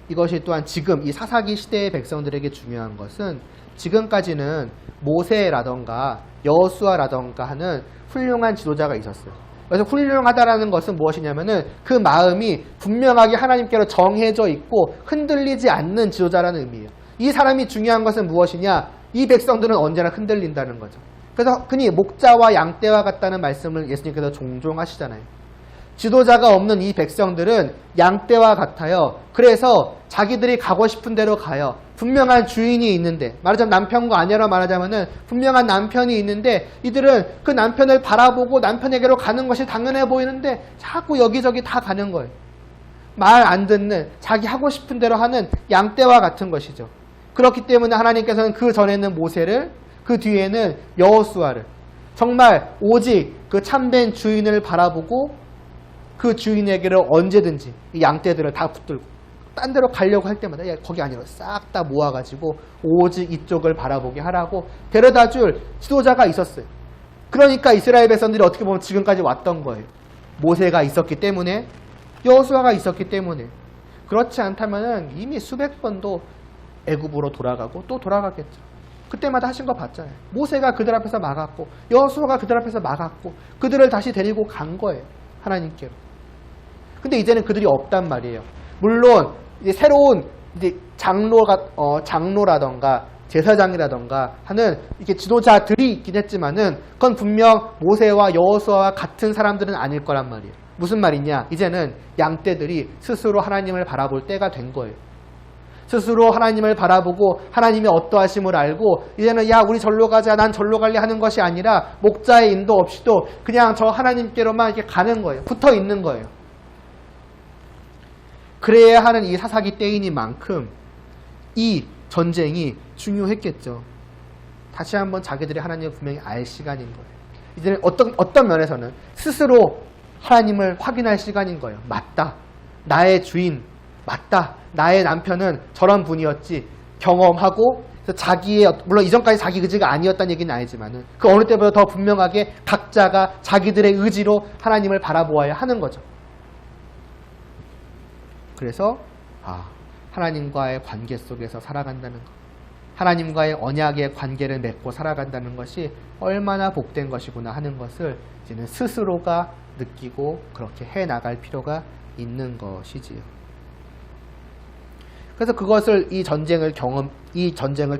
이것이 또한 지금 이 사사기 시대의 백성들에게 중요한 것은 지금까지는 모세라던가 여호수아라던가 하는 훌륭한 지도자가 있었어요. 그래서 훌륭하다라는 것은 무엇이냐면은 그 마음이 분명하게 하나님께로 정해져 있고 흔들리지 않는 지도자라는 의미예요. 이 사람이 중요한 것은 무엇이냐? 이 백성들은 언제나 흔들린다는 거죠. 그래서 흔히 목자와 양떼와 같다는 말씀을 예수님께서 종종 하시잖아요. 지도자가 없는 이 백성들은 양떼와 같아요. 그래서 자기들이 가고 싶은 대로 가요. 분명한 주인이 있는데, 말하자면 남편과 아내로 말하자면은 분명한 남편이 있는데 이들은 그 남편을 바라보고 남편에게로 가는 것이 당연해 보이는데 자꾸 여기저기 다 가는 거예요. 말 안 듣는, 자기 하고 싶은 대로 하는 양떼와 같은 것이죠. 그렇기 때문에 하나님께서는 그 전에는 모세를, 그 뒤에는 여호수아를, 정말 오직 그 참된 주인을 바라보고 그 주인에게로 언제든지 이 양떼들을 다 붙들고 딴 데로 가려고 할 때마다 거기 아니라 싹 다 모아가지고 오직 이쪽을 바라보게 하라고 데려다줄 지도자가 있었어요. 그러니까 이스라엘 백성들이 어떻게 보면 지금까지 왔던 거예요. 모세가 있었기 때문에, 여호수아가 있었기 때문에. 그렇지 않다면 이미 수백 번도 애굽으로 돌아가고 또 돌아가겠죠. 그때마다 하신 거 봤잖아요. 모세가 그들 앞에서 막았고 여호수아가 그들 앞에서 막았고 그들을 다시 데리고 간 거예요. 하나님께로. 근데 이제는 그들이 없단 말이에요. 물론 이제 새로운 이제 장로라던가 제사장이라던가 하는 이렇게 지도자들이 있긴 했지만은 그건 분명 모세와 여호수아와 같은 사람들은 아닐 거란 말이에요. 무슨 말이냐? 이제는 양떼들이 스스로 하나님을 바라볼 때가 된 거예요. 스스로 하나님을 바라보고 하나님이 어떠하심을 알고 이제는 야 우리 절로 가자, 난 절로 갈래 하는 것이 아니라 목자의 인도 없이도 그냥 저 하나님께로만 이렇게 가는 거예요. 붙어 있는 거예요. 그래야 하는 이 사사기 때이니만큼 이 전쟁이 중요했겠죠. 다시 한번 자기들이 하나님을 분명히 알 시간인 거예요. 이제는 어떤 면에서는 스스로 하나님을 확인할 시간인 거예요. 맞다. 나의 주인 맞다. 나의 남편은 저런 분이었지. 경험하고 자기의, 물론 이전까지 자기 의지가 아니었다는 얘기는 아니지만은 그 어느 때보다 더 분명하게 각자가 자기들의 의지로 하나님을 바라보아야 하는 거죠. 그래서 하나님과의 관계 속에서 살아간다는 것, 하나님과의 언약의 관계를 맺고 살아간다는 것이 얼마나 복된 것이구나 하는 것을 이제는 스스로가 느끼고 그렇게 해나갈 필요가 있는 것이지요. 그래서 그것을 이 전쟁을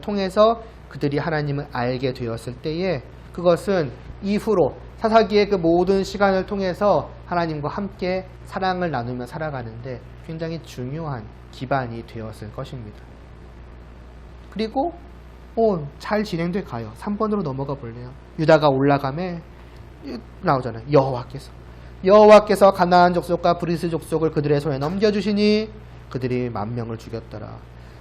통해서 그들이 하나님을 알게 되었을 때에 그것은 이후로 사사기의 그 모든 시간을 통해서 하나님과 함께 사랑을 나누며 살아가는데 굉장히 중요한 기반이 되었을 것입니다. 그리고 잘 진행돼 가요. 3번으로 넘어가 볼래요. 유다가 올라가면 나오잖아요. 여호와께서 가나안 족속과 브리스 족속을 그들의 손에 넘겨주시니 그들이 10,000명을 죽였더라.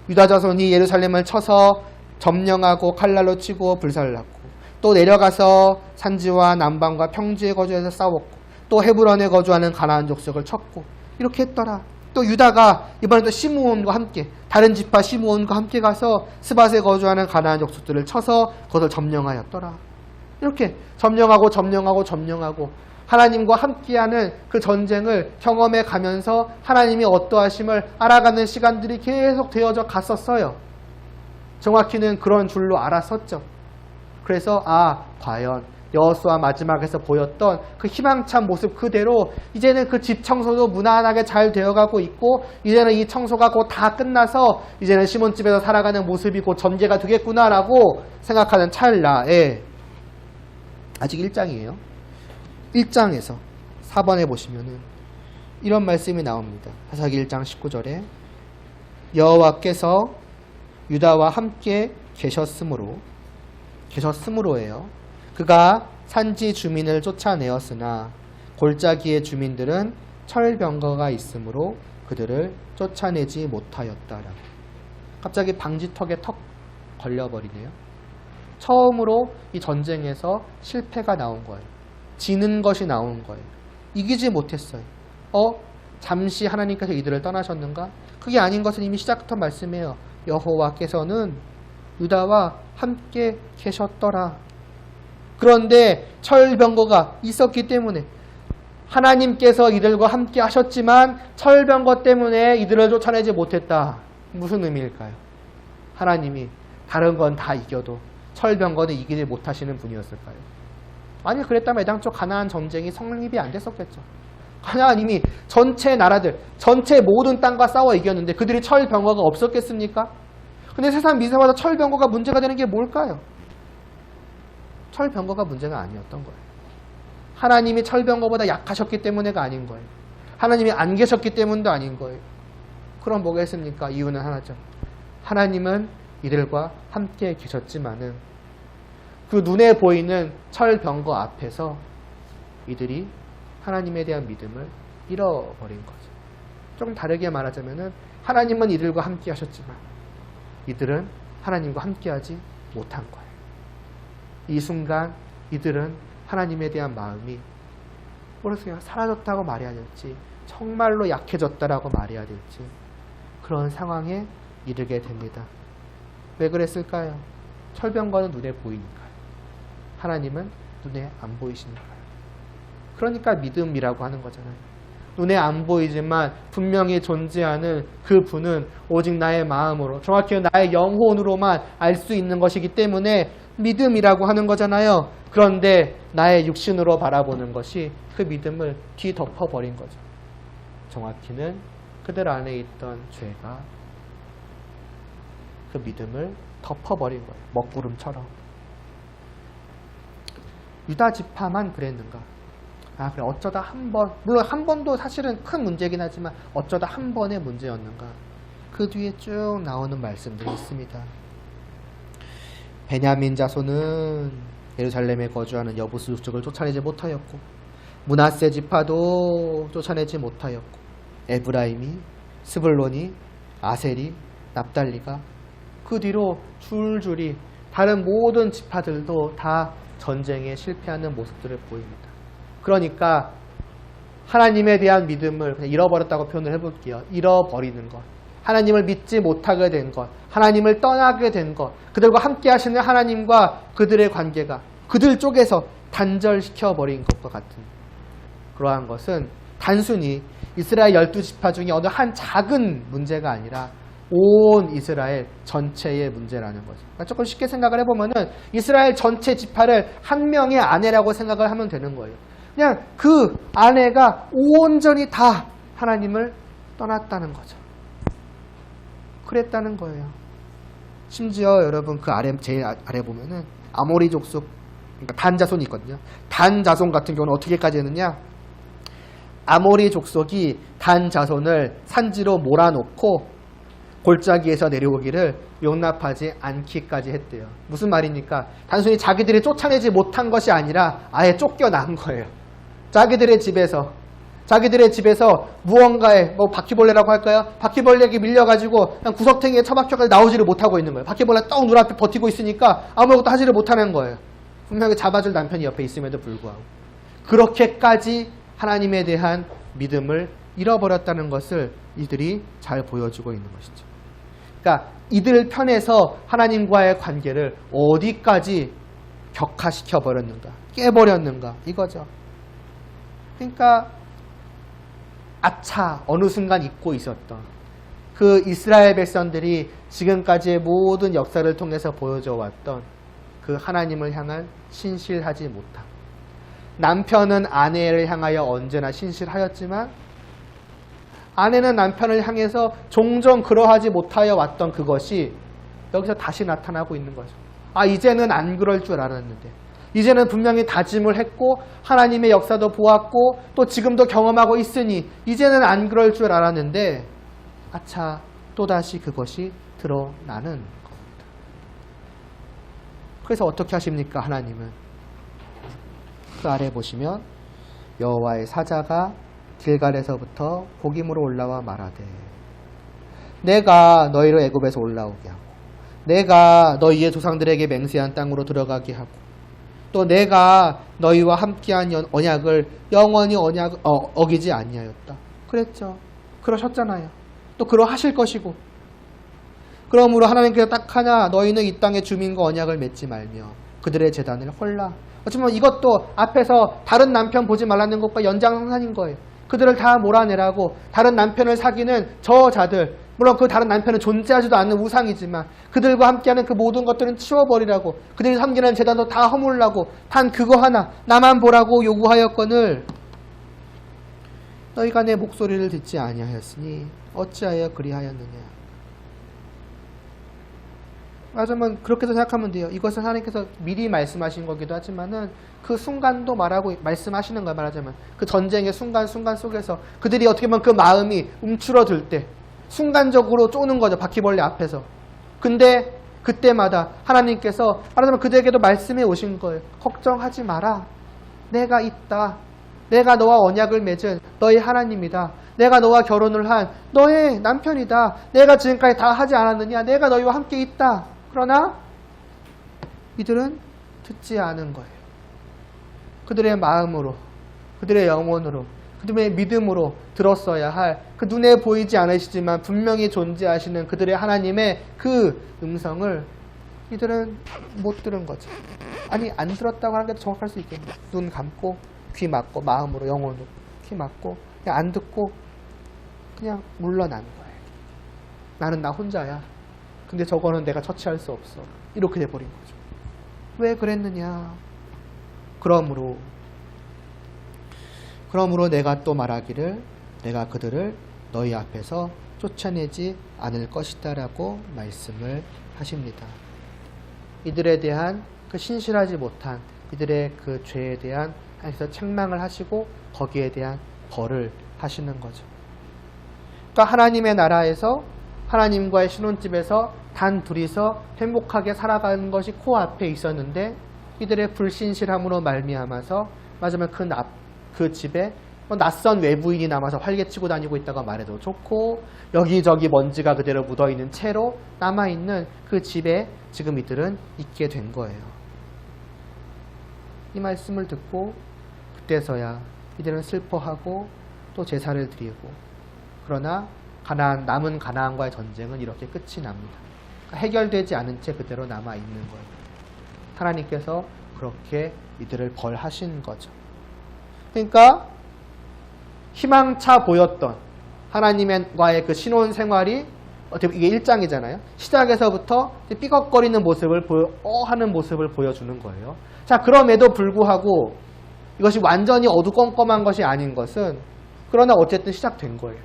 유다 자손이 예루살렘을 쳐서 점령하고 칼날로 치고 불살랐고 또 내려가서 산지와 남방과 평지에 거주해서 싸웠고 또 헤브론에 거주하는 가나안 족속을 쳤고 이렇게 했더라. 또 유다가 이번에 또 시므온과 함께 다른 지파 시므온과 함께 가서 스밧에 거주하는 가나안 족속들을 쳐서 그것을 점령하였더라. 이렇게 점령하고 하나님과 함께하는 그 전쟁을 경험해 가면서 하나님이 어떠하심을 알아가는 시간들이 계속 되어져 갔었어요. 정확히는 그런 줄로 알았었죠. 그래서 과연 여호수아 마지막에서 보였던 그 희망찬 모습 그대로 이제는 그 집 청소도 무난하게 잘 되어가고 있고 이제는 이 청소가 곧 다 끝나서 이제는 시몬집에서 살아가는 모습이 곧 전개가 되겠구나라고 생각하는 찰나에 아직 1장이에요. 1장에서 4번에 보시면은 이런 말씀이 나옵니다. 사사기 1장 19절에 여호와께서 유다와 함께 계셨으므로예요. 그가 산지 주민을 쫓아내었으나 골짜기의 주민들은 철병거가 있으므로 그들을 쫓아내지 못하였다라. 갑자기 방지턱에 턱 걸려버리네요. 처음으로 이 전쟁에서 실패가 나온 거예요. 지는 것이 나온 거예요. 이기지 못했어요. 잠시 하나님께서 이들을 떠나셨는가? 그게 아닌 것은 이미 시작부터 말씀해요. 여호와께서는 유다와 함께 계셨더라. 그런데 철병거가 있었기 때문에 하나님께서 이들과 함께 하셨지만 철병거 때문에 이들을 쫓아내지 못했다. 무슨 의미일까요? 하나님이 다른 건 다 이겨도 철병거는 이기지 못하시는 분이었을까요? 아니 그랬다면 애당초 가나안 전쟁이 성립이 안 됐었겠죠. 가나안 이미 전체 나라들, 전체 모든 땅과 싸워 이겼는데 그들이 철병거가 없었겠습니까? 근데 세상 미세마다 철병거가 문제가 되는 게 뭘까요? 철병거가 문제가 아니었던 거예요. 하나님이 철병거보다 약하셨기 때문에가 아닌 거예요. 하나님이 안 계셨기 때문도 아닌 거예요. 그럼 뭐가 있습니까? 이유는 하나죠. 하나님은 이들과 함께 계셨지만은 그 눈에 보이는 철병거 앞에서 이들이 하나님에 대한 믿음을 잃어버린 거죠. 조금 다르게 말하자면은 하나님은 이들과 함께 하셨지만 이들은 하나님과 함께하지 못한 거예요. 이 순간 이들은 하나님에 대한 마음이 모르겠어요. 사라졌다고 말해야 될지 정말로 약해졌다라고 말해야 될지 그런 상황에 이르게 됩니다. 왜 그랬을까요? 철병거는 눈에 보이니까요. 하나님은 눈에 안 보이시니까요. 그러니까 믿음이라고 하는 거잖아요. 눈에 안 보이지만 분명히 존재하는 그 분은 오직 나의 마음으로, 정확히 나의 영혼으로만 알 수 있는 것이기 때문에 믿음이라고 하는 거잖아요. 그런데 나의 육신으로 바라보는 것이 그 믿음을 뒤덮어버린 거죠. 정확히는 그들 안에 있던 죄가 그 믿음을 덮어버린 거예요. 먹구름처럼. 유다 지파만 그랬는가? 아, 그래. 어쩌다 한 번, 물론 한 번도 사실은 큰 문제긴 하지만 어쩌다 한 번의 문제였는가? 그 뒤에 쭉 나오는 말씀들이 있습니다. 베냐민 자손은 예루살렘에 거주하는 여부수 족속을 쫓아내지 못하였고, 므낫세 지파도 쫓아내지 못하였고, 에브라임이, 스불론이, 아셀이, 납달리가 그 뒤로 줄줄이 다른 모든 지파들도 다 전쟁에 실패하는 모습들을 보입니다. 그러니까 하나님에 대한 믿음을 그냥 잃어버렸다고 표현을 해볼게요. 잃어버리는 것. 하나님을 믿지 못하게 된 것. 하나님을 떠나게 된 것. 그들과 함께 하시는 하나님과 그들의 관계가 그들 쪽에서 단절시켜버린 것과 같은 그러한 것은 단순히 이스라엘 12지파 중에 어느 한 작은 문제가 아니라 온 이스라엘 전체의 문제라는 거죠. 그러니까 조금 쉽게 생각을 해보면은 이스라엘 전체 지파를 한 명의 아내라고 생각을 하면 되는 거예요. 그냥 그 아내가 온전히 다 하나님을 떠났다는 거죠. 그랬다는 거예요. 심지어 여러분 그 아래, 제일 아래 보면은 아모리 족속, 그러니까 단 자손이 있거든요. 단 자손 같은 경우는 어떻게까지 했느냐? 아모리 족속이 단 자손을 산지로 몰아놓고 골짜기에서 내려오기를 용납하지 않기까지 했대요. 무슨 말입니까? 단순히 자기들이 쫓아내지 못한 것이 아니라 아예 쫓겨난 거예요. 자기들의 집에서 무언가에 바퀴벌레라고 할까요? 바퀴벌레에게 밀려가지고 그냥 구석탱이에 처박혀서 나오지를 못하고 있는 거예요. 바퀴벌레 떡 눈앞에 버티고 있으니까 아무것도 하지를 못하는 거예요. 분명히 잡아줄 남편이 옆에 있음에도 불구하고 그렇게까지 하나님에 대한 믿음을 잃어버렸다는 것을 이들이 잘 보여주고 있는 것이죠. 그러니까 이들 편에서 하나님과의 관계를 어디까지 격화시켜버렸는가, 깨버렸는가 이거죠. 그러니까 아차 어느 순간 잊고 있었던 그 이스라엘 백성들이 지금까지의 모든 역사를 통해서 보여줘 왔던 그 하나님을 향한 신실하지 못함. 남편은 아내를 향하여 언제나 신실하였지만 아내는 남편을 향해서 종종 그러하지 못하여 왔던 그것이 여기서 다시 나타나고 있는 거죠. 아, 이제는 안 그럴 줄 알았는데, 이제는 분명히 다짐을 했고 하나님의 역사도 보았고 또 지금도 경험하고 있으니 이제는 안 그럴 줄 알았는데 아차 또다시 그것이 드러나는 겁니다. 그래서 어떻게 하십니까? 하나님은 그 아래 보시면 여호와의 사자가 길갈에서부터 복임으로 올라와 말하되 내가 너희를 애굽에서 올라오게 하고 내가 너희의 조상들에게 맹세한 땅으로 들어가게 하고 또 내가 너희와 함께한 언약을 영원히 어기지 아니하였다. 그랬죠. 그러셨잖아요. 또 그러하실 것이고 그러므로 하나님께서 딱 하나 너희는 이 땅의 주민과 언약을 맺지 말며 그들의 제단을 헐라. 어쩌면 이것도 앞에서 다른 남편 보지 말라는 것과 연장선상인 거예요. 그들을 다 몰아내라고 다른 남편을 사귀는 저자들, 물론 그 다른 남편은 존재하지도 않는 우상이지만 그들과 함께하는 그 모든 것들은 치워버리라고, 그들이 섬기는 제단도 다 허물라고, 단 그거 하나 나만 보라고 요구하였거늘 너희가 내 목소리를 듣지 아니하였으니 어찌하여 그리하였느냐. 맞으면 그렇게 생각하면 돼요. 이것은 하나님께서 미리 말씀하신 거기도 하지만은 그 순간도 말씀하시는 거야. 말하자면 그 전쟁의 순간 속에서 그들이 어떻게 보면 그 마음이 움츠러들 때 순간적으로 쪼는 거죠. 바퀴벌레 앞에서. 근데 그때마다 하나님께서 말하자면 그들에게도 말씀해 오신 거예요. 걱정하지 마라. 내가 있다. 내가 너와 언약을 맺은 너의 하나님이다. 내가 너와 결혼을 한 너의 남편이다. 내가 지금까지 다 하지 않았느냐. 내가 너희와 함께 있다. 그러나 이들은 듣지 않은 거예요. 그들의 마음으로, 그들의 영혼으로, 그들의 믿음으로 들었어야 할 그 눈에 보이지 않으시지만 분명히 존재하시는 그들의 하나님의 그 음성을 이들은 못 들은 거죠. 아니 안 들었다고 하는 게 더 정확할 수 있겠네요. 눈 감고 귀 막고 마음으로 영혼으로 귀 막고 그냥 안 듣고 그냥 물러난 거예요. 나는 나 혼자야. 근데 저거는 내가 처치할 수 없어. 이렇게 돼버린 거죠. 왜 그랬느냐. 그러므로 내가 또 말하기를 내가 그들을 너희 앞에서 쫓아내지 않을 것이다 라고 말씀을 하십니다. 이들에 대한 그 신실하지 못한 이들의 그 죄에 대한 하나님께서 책망을 하시고 거기에 대한 벌을 하시는 거죠. 그러니까 하나님의 나라에서 하나님과의 신혼집에서 단 둘이서 행복하게 살아가는 것이 코앞에 있었는데 이들의 불신실함으로 말미암아서 맞으면 그 집에 낯선 외부인이 남아서 활개치고 다니고 있다가 말해도 좋고 여기저기 먼지가 그대로 묻어있는 채로 남아있는 그 집에 지금 이들은 있게 된 거예요. 이 말씀을 듣고 그때서야 이들은 슬퍼하고 또 제사를 드리고 그러나 남은 가나안과의 전쟁은 이렇게 끝이 납니다. 해결되지 않은 채 그대로 남아있는 거예요. 하나님께서 그렇게 이들을 벌하신 거죠. 그러니까 희망차 보였던 하나님과의 그 신혼 생활이 어떻게 이게 1장이잖아요. 시작에서부터 삐걱거리는 모습을 하는 모습을 보여주는 거예요. 자, 그럼에도 불구하고 이것이 완전히 어두컴컴한 것이 아닌 것은 그러나 어쨌든 시작된 거예요.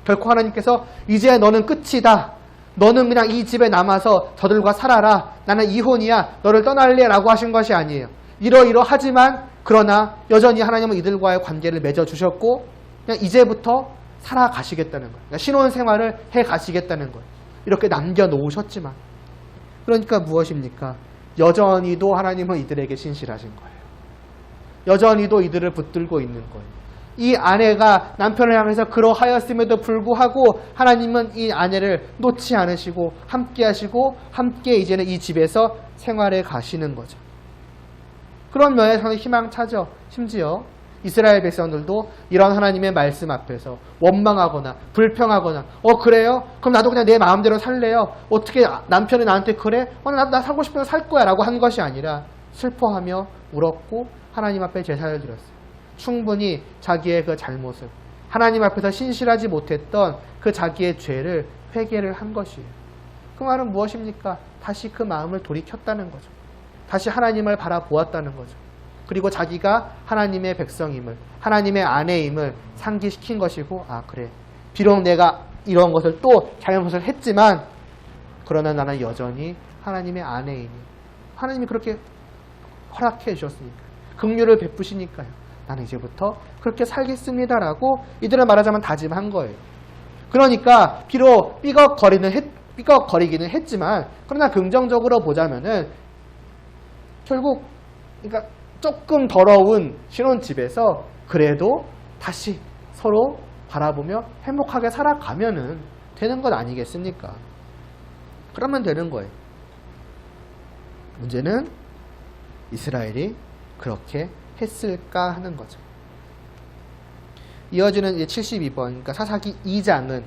결코 하나님께서 이제 너는 끝이다. 너는 그냥 이 집에 남아서 저들과 살아라. 나는 이혼이야. 너를 떠날래 라고 하신 것이 아니에요. 이러이러하지만 그러나 여전히 하나님은 이들과의 관계를 맺어주셨고 그냥 이제부터 살아가시겠다는 거예요. 그러니까 신혼생활을 해가시겠다는 거예요. 이렇게 남겨놓으셨지만 그러니까 무엇입니까? 여전히도 하나님은 이들에게 신실하신 거예요. 여전히도 이들을 붙들고 있는 거예요. 이 아내가 남편을 향해서 그러하였음에도 불구하고 하나님은 이 아내를 놓지 않으시고 함께 하시고 함께 이제는 이 집에서 생활해 가시는 거죠. 그런 면에서는 희망차죠. 심지어 이스라엘 백성들도 이런 하나님의 말씀 앞에서 원망하거나 불평하거나 그래요? 그럼 나도 그냥 내 마음대로 살래요. 어떻게 남편이 나한테 그래? 나 살고 싶으면 살 거야 라고 한 것이 아니라 슬퍼하며 울었고 하나님 앞에 제사를 드렸어요. 충분히 자기의 그 잘못을 하나님 앞에서 신실하지 못했던 그 자기의 죄를 회개를 한 것이에요. 그 말은 무엇입니까? 다시 그 마음을 돌이켰다는 거죠. 다시 하나님을 바라보았다는 거죠. 그리고 자기가 하나님의 백성임을 하나님의 아내임을 상기시킨 것이고 그래. 비록 내가 이런 것을 또 잘못을 했지만 그러나 나는 여전히 하나님의 아내이니 하나님이 그렇게 허락해 주셨으니까 긍휼을 베푸시니까요. 나는 이제부터 그렇게 살겠습니다라고 이들은 말하자면 다짐한 거예요. 그러니까 비록 삐걱거리기는 했지만 그러나 긍정적으로 보자면은 결국 그러니까 조금 더러운 신혼집에서 그래도 다시 서로 바라보며 행복하게 살아가면은 되는 것 아니겠습니까? 그러면 되는 거예요. 문제는 이스라엘이 그렇게 했을까 하는 거죠. 이어지는 72번, 그러니까 사사기 2장은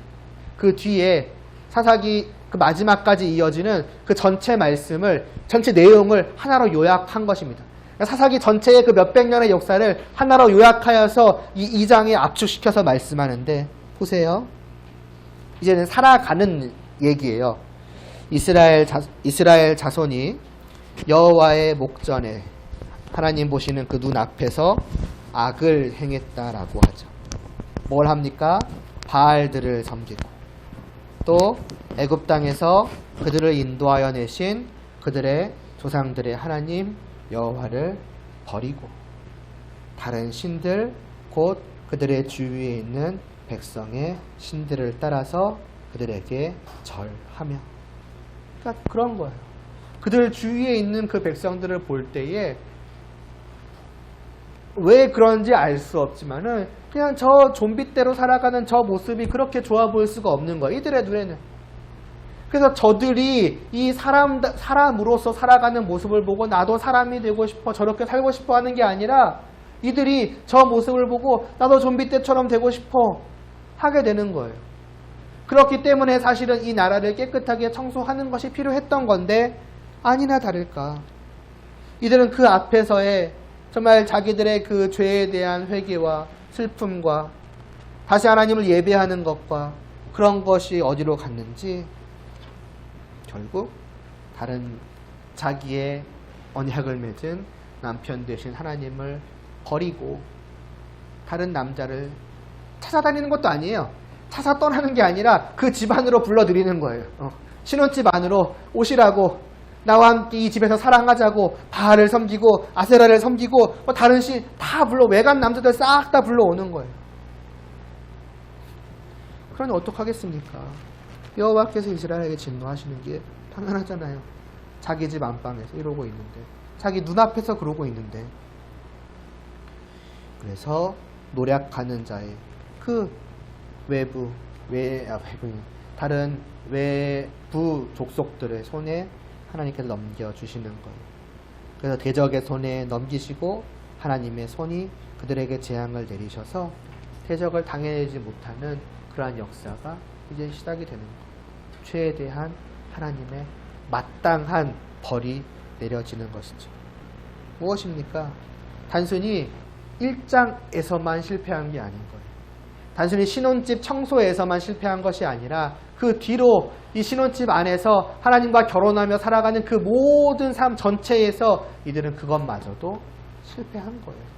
그 뒤에 사사기 그 마지막까지 이어지는 그 전체 말씀을, 전체 내용을 하나로 요약한 것입니다. 그러니까 사사기 전체의 그 몇백 년의 역사를 하나로 요약하여서 이 2장에 압축시켜서 말씀하는데, 보세요. 이제는 살아가는 얘기예요. 이스라엘 자손이 여호와의 목전에 하나님 보시는 그 눈 앞에서 악을 행했다라고 하죠. 뭘 합니까? 바알들을 섬기고 또 애굽 땅에서 그들을 인도하여 내신 그들의 조상들의 하나님 여호와를 버리고 다른 신들 곧 그들의 주위에 있는 백성의 신들을 따라서 그들에게 절하며. 그러니까 그런 거예요. 그들 주위에 있는 그 백성들을 볼 때에 왜 그런지 알 수 없지만은 그냥 저 좀비대로 살아가는 저 모습이 그렇게 좋아 보일 수가 없는 거예요. 이들의 눈에는. 그래서 저들이 이 사람으로서 살아가는 모습을 보고 나도 사람이 되고 싶어, 저렇게 살고 싶어 하는 게 아니라 이들이 저 모습을 보고 나도 좀비떼처럼 되고 싶어 하게 되는 거예요. 그렇기 때문에 사실은 이 나라를 깨끗하게 청소하는 것이 필요했던 건데 아니나 다를까. 이들은 그 앞에서의 정말 자기들의 그 죄에 대한 회개와 슬픔과 다시 하나님을 예배하는 것과 그런 것이 어디로 갔는지 결국 다른 자기의 언약을 맺은 남편 되신 하나님을 버리고 다른 남자를 찾아다니는 것도 아니에요. 찾아 떠나는 게 아니라 그 집 안으로 불러들이는 거예요. 신혼집 안으로 오시라고, 나와 함께 이 집에서 사랑하자고, 바알을 섬기고 아세라를 섬기고 다른 신 다 외간 남자들 싹 다 불러오는 거예요. 그러니 어떡하겠습니까? 여호와께서 이스라엘에게 진노하시는 게 당연하잖아요. 자기 집 안방에서 이러고 있는데, 자기 눈앞에서 그러고 있는데. 그래서 노략하는 자의 그 다른 외부 족속들의 손에 하나님께서 넘겨주시는 거예요. 그래서 대적의 손에 넘기시고 하나님의 손이 그들에게 재앙을 내리셔서 대적을 당해내지 못하는 그러한 역사가 이제 시작이 되는 거예요. 죄에 대한 하나님의 마땅한 벌이 내려지는 것이죠. 무엇입니까? 단순히 1장에서만 실패한 게 아닌 거예요. 단순히 신혼집 청소에서만 실패한 것이 아니라 그 뒤로 이 신혼집 안에서 하나님과 결혼하며 살아가는 그 모든 삶 전체에서 이들은 그것마저도 실패한 거예요.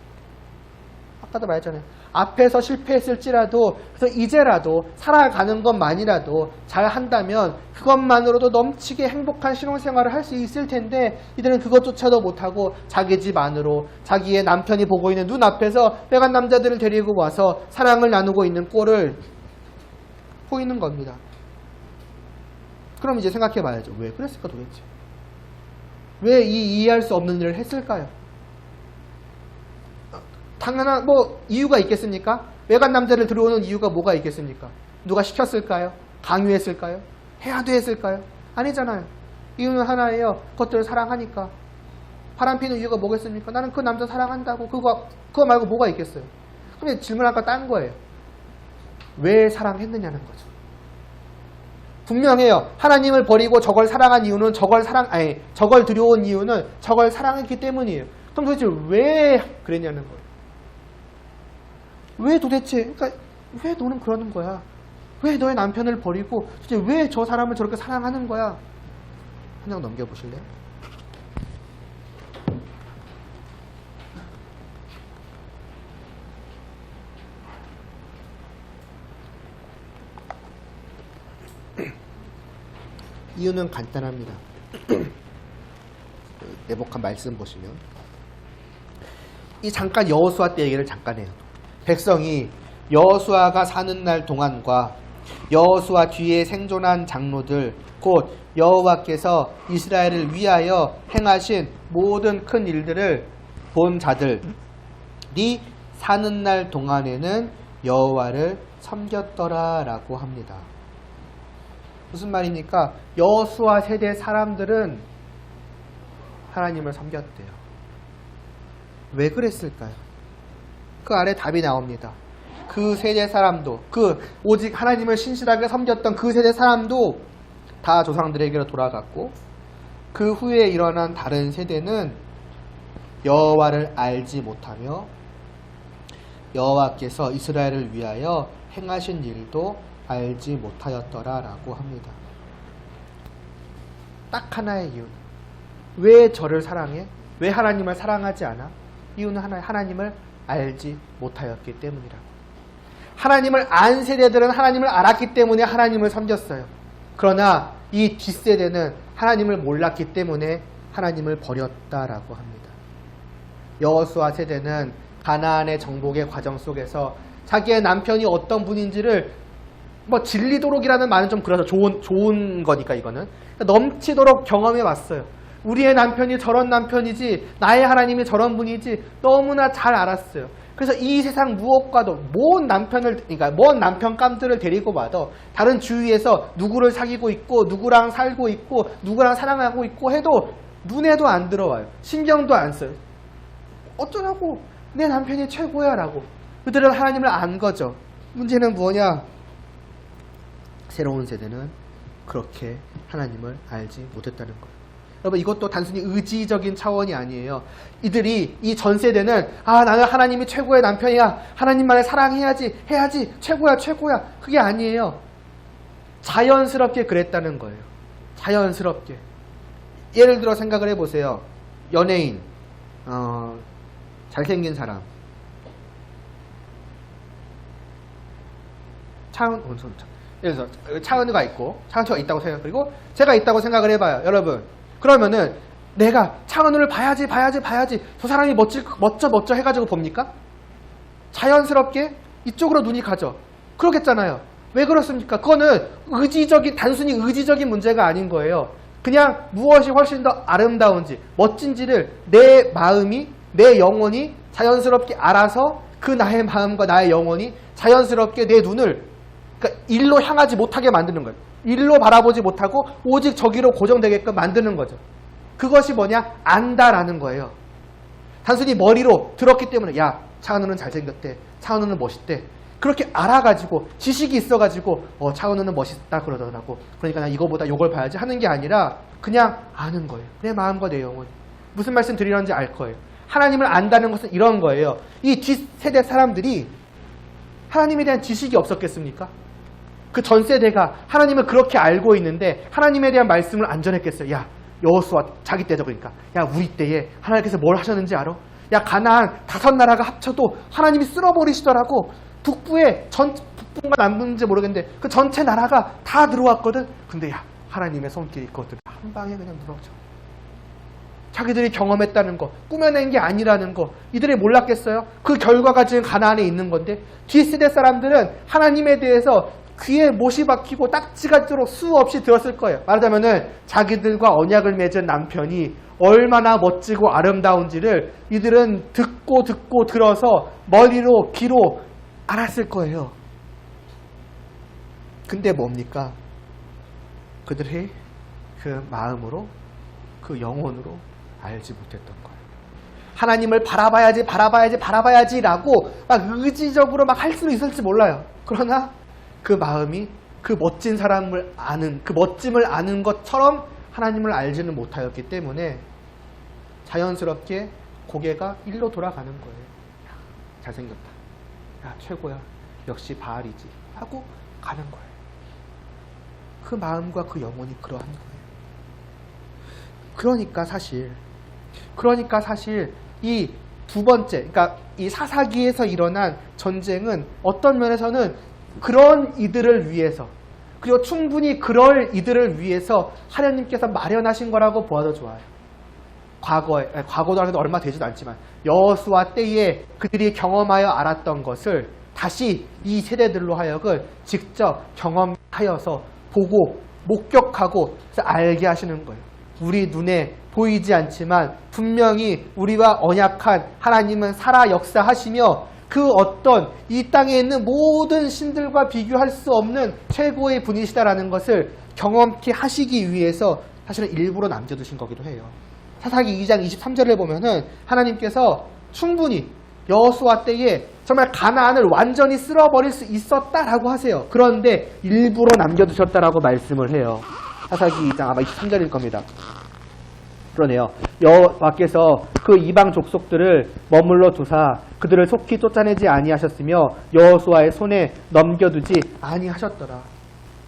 아까도 말했잖아요. 앞에서 실패했을지라도 그래서 이제라도 살아가는 것만이라도 잘 한다면 그것만으로도 넘치게 행복한 신혼생활을 할 수 있을 텐데 이들은 그것조차도 못하고 자기 집 안으로 자기의 남편이 보고 있는 눈앞에서 외간 남자들을 데리고 와서 사랑을 나누고 있는 꼴을 보이는 겁니다. 그럼 이제 생각해 봐야죠. 왜 그랬을까 도대체? 왜 이 이해할 수 없는 일을 했을까요? 당연한 이유가 있겠습니까? 외간 남자를 들어오는 이유가 뭐가 있겠습니까? 누가 시켰을까요? 강요했을까요? 해야 돼 했을까요? 아니잖아요. 이유는 하나예요. 그것들을 사랑하니까. 바람피는 이유가 뭐겠습니까? 나는 그 남자 사랑한다고. 그거 말고 뭐가 있겠어요? 근데 질문 아까 딴 거예요. 왜 사랑했느냐는 거죠. 분명해요. 하나님을 버리고 저걸 사랑한 이유는 저걸 들여온 이유는 저걸 사랑했기 때문이에요. 그럼 도대체 왜 그랬냐는 거예요. 왜 도대체, 그러니까 왜 너는 그러는 거야? 왜 너의 남편을 버리고 도대체 왜 저 사람을 저렇게 사랑하는 거야? 한 장 넘겨보실래요? 이유는 간단합니다. 내복한 말씀 보시면 이 잠깐 여호수아 때 얘기를 잠깐 해요. 백성이 여호수아가 사는 날 동안과 여호수아 뒤에 생존한 장로들 곧 여호와께서 이스라엘을 위하여 행하신 모든 큰 일들을 본 자들이 사는 날 동안에는 여호와를 섬겼더라라고 합니다. 무슨 말입니까? 여호수아 세대 사람들은 하나님을 섬겼대요. 왜 그랬을까요? 그 아래 답이 나옵니다. 그 세대 사람도, 오직 하나님을 신실하게 섬겼던 그 세대 사람도 다 조상들에게로 돌아갔고, 그 후에 일어난 다른 세대는 여호와를 알지 못하며 여호와께서 이스라엘을 위하여 행하신 일도 알지 못하였더라라고 합니다. 딱 하나의 이유. 왜 저를 사랑해? 왜 하나님을 사랑하지 않아? 이유는 하나님을 알지 못하였기 때문이라고. 하나님을 안 세대들은 하나님을 알았기 때문에 하나님을 섬겼어요. 그러나 이 뒷세대는 하나님을 몰랐기 때문에 하나님을 버렸다라고 합니다. 여호수아 세대는 가나안의 정복의 과정 속에서 자기의 남편이 어떤 분인지를 뭐 진리도록이라는 말은 좀 그래서 좋은 거니까 이거는 넘치도록 경험해 왔어요. 우리의 남편이 저런 남편이지, 나의 하나님이 저런 분이지 너무나 잘 알았어요. 그래서 이 세상 무엇과도 그러니까 먼 남편감들을 데리고 와도 다른 주위에서 누구를 사귀고 있고 누구랑 살고 있고 누구랑 사랑하고 있고 해도 눈에도 안 들어와요. 신경도 안 써요. 어쩌라고 내 남편이 최고야 라고. 그들은 하나님을 안 거죠. 문제는 뭐냐? 새로운 세대는 그렇게 하나님을 알지 못했다는 거예요. 여러분, 이것도 단순히 의지적인 차원이 아니에요. 이들이 이 전 세대는 나는 하나님이 최고의 남편이야, 하나님만을 사랑해야지, 해야지, 최고야. 그게 아니에요. 자연스럽게 그랬다는 거예요. 자연스럽게. 예를 들어 생각을 해보세요. 연예인, 잘생긴 사람, 예를 들어서 차은우가 있고 차은우가 있다고 생각, 그리고 제가 있다고 생각을 해봐요. 여러분, 그러면은 내가 차은우를 봐야지 저 사람이 멋져 해가지고 봅니까? 자연스럽게 이쪽으로 눈이 가죠. 그러겠잖아요. 왜 그렇습니까? 그거는 단순히 의지적인 문제가 아닌 거예요. 그냥 무엇이 훨씬 더 아름다운지 멋진지를 내 마음이, 내 영혼이 자연스럽게 알아서 그 나의 마음과 나의 영혼이 자연스럽게 내 눈을, 그러니까 일로 향하지 못하게 만드는 거예요. 일로 바라보지 못하고 오직 저기로 고정되게끔 만드는 거죠. 그것이 뭐냐? 안다라는 거예요. 단순히 머리로 들었기 때문에 차은우는 잘생겼대, 차은우는 멋있대, 그렇게 알아가지고 지식이 있어가지고 차은우는 멋있다 그러더라고, 그러니까 나 이거보다 요걸 봐야지 하는 게 아니라 그냥 아는 거예요. 내 마음과 내 영혼. 무슨 말씀 드리는지 알 거예요. 하나님을 안다는 것은 이런 거예요. 이 뒷세대 사람들이 하나님에 대한 지식이 없었겠습니까? 그 전 세대가 하나님을 그렇게 알고 있는데 하나님에 대한 말씀을 안 전했겠어요. 여호수아 자기 때죠. 그러니까 우리 때에 하나님께서 뭘 하셨는지 알아? 가나안 5나라가 합쳐도 하나님이 쓸어버리시더라고. 북부에 북부가 남는지 모르겠는데 그 전체 나라가 다 들어왔거든. 근데 하나님의 손길이 있거든. 한 방에 그냥 들어오죠. 자기들이 경험했다는 거, 꾸며낸 게 아니라는 거 이들이 몰랐겠어요? 그 결과가 지금 가나안에 있는 건데, 뒷세대 사람들은 하나님에 대해서 귀에 못이 박히고 딱지가 들어 수없이 들었을 거예요. 말하자면은 자기들과 언약을 맺은 남편이 얼마나 멋지고 아름다운지를 이들은 듣고 들어서 머리로 귀로 알았을 거예요. 근데 뭡니까? 그들이 그 마음으로, 그 영혼으로 알지 못했던 거예요. 하나님을 바라봐야지라고 막 의지적으로 막 할 수는 있을지 몰라요. 그러나 그 마음이 그 멋진 사람을 아는, 그 멋짐을 아는 것처럼 하나님을 알지는 못하였기 때문에 자연스럽게 고개가 일로 돌아가는 거예요. 잘생겼다, 최고야, 역시 바알이지 하고 가는 거예요. 그 마음과 그 영혼이 그러한 거예요. 그러니까 사실 이 두 번째, 그러니까 이 사사기에서 일어난 전쟁은 어떤 면에서는 그런 이들을 위해서, 그리고 충분히 그럴 이들을 위해서 하나님께서 마련하신 거라고 보아도 좋아요. 과거도 얼마 되지도 않지만 여호수아 때에 그들이 경험하여 알았던 것을 다시 이 세대들로 하여금 직접 경험하여서 보고 목격하고 알게 하시는 거예요. 우리 눈에 보이지 않지만 분명히 우리와 언약한 하나님은 살아 역사하시며 그 어떤 이 땅에 있는 모든 신들과 비교할 수 없는 최고의 분이시다라는 것을 경험케 하시기 위해서 사실은 일부러 남겨두신 거기도 해요. 사사기 2장 23절을 보면은 하나님께서 충분히 여호수아 때에 정말 가나안을 완전히 쓸어버릴 수 있었다라고 하세요. 그런데 일부러 남겨두셨다라고 말씀을 해요. 사사기 2장 아마 23절일 겁니다. 그러네요. 여호와께서 그 이방 족속들을 머물러 두사 그들을 속히 쫓아내지 아니하셨으며 여호수아의 손에 넘겨두지 아니하셨더라.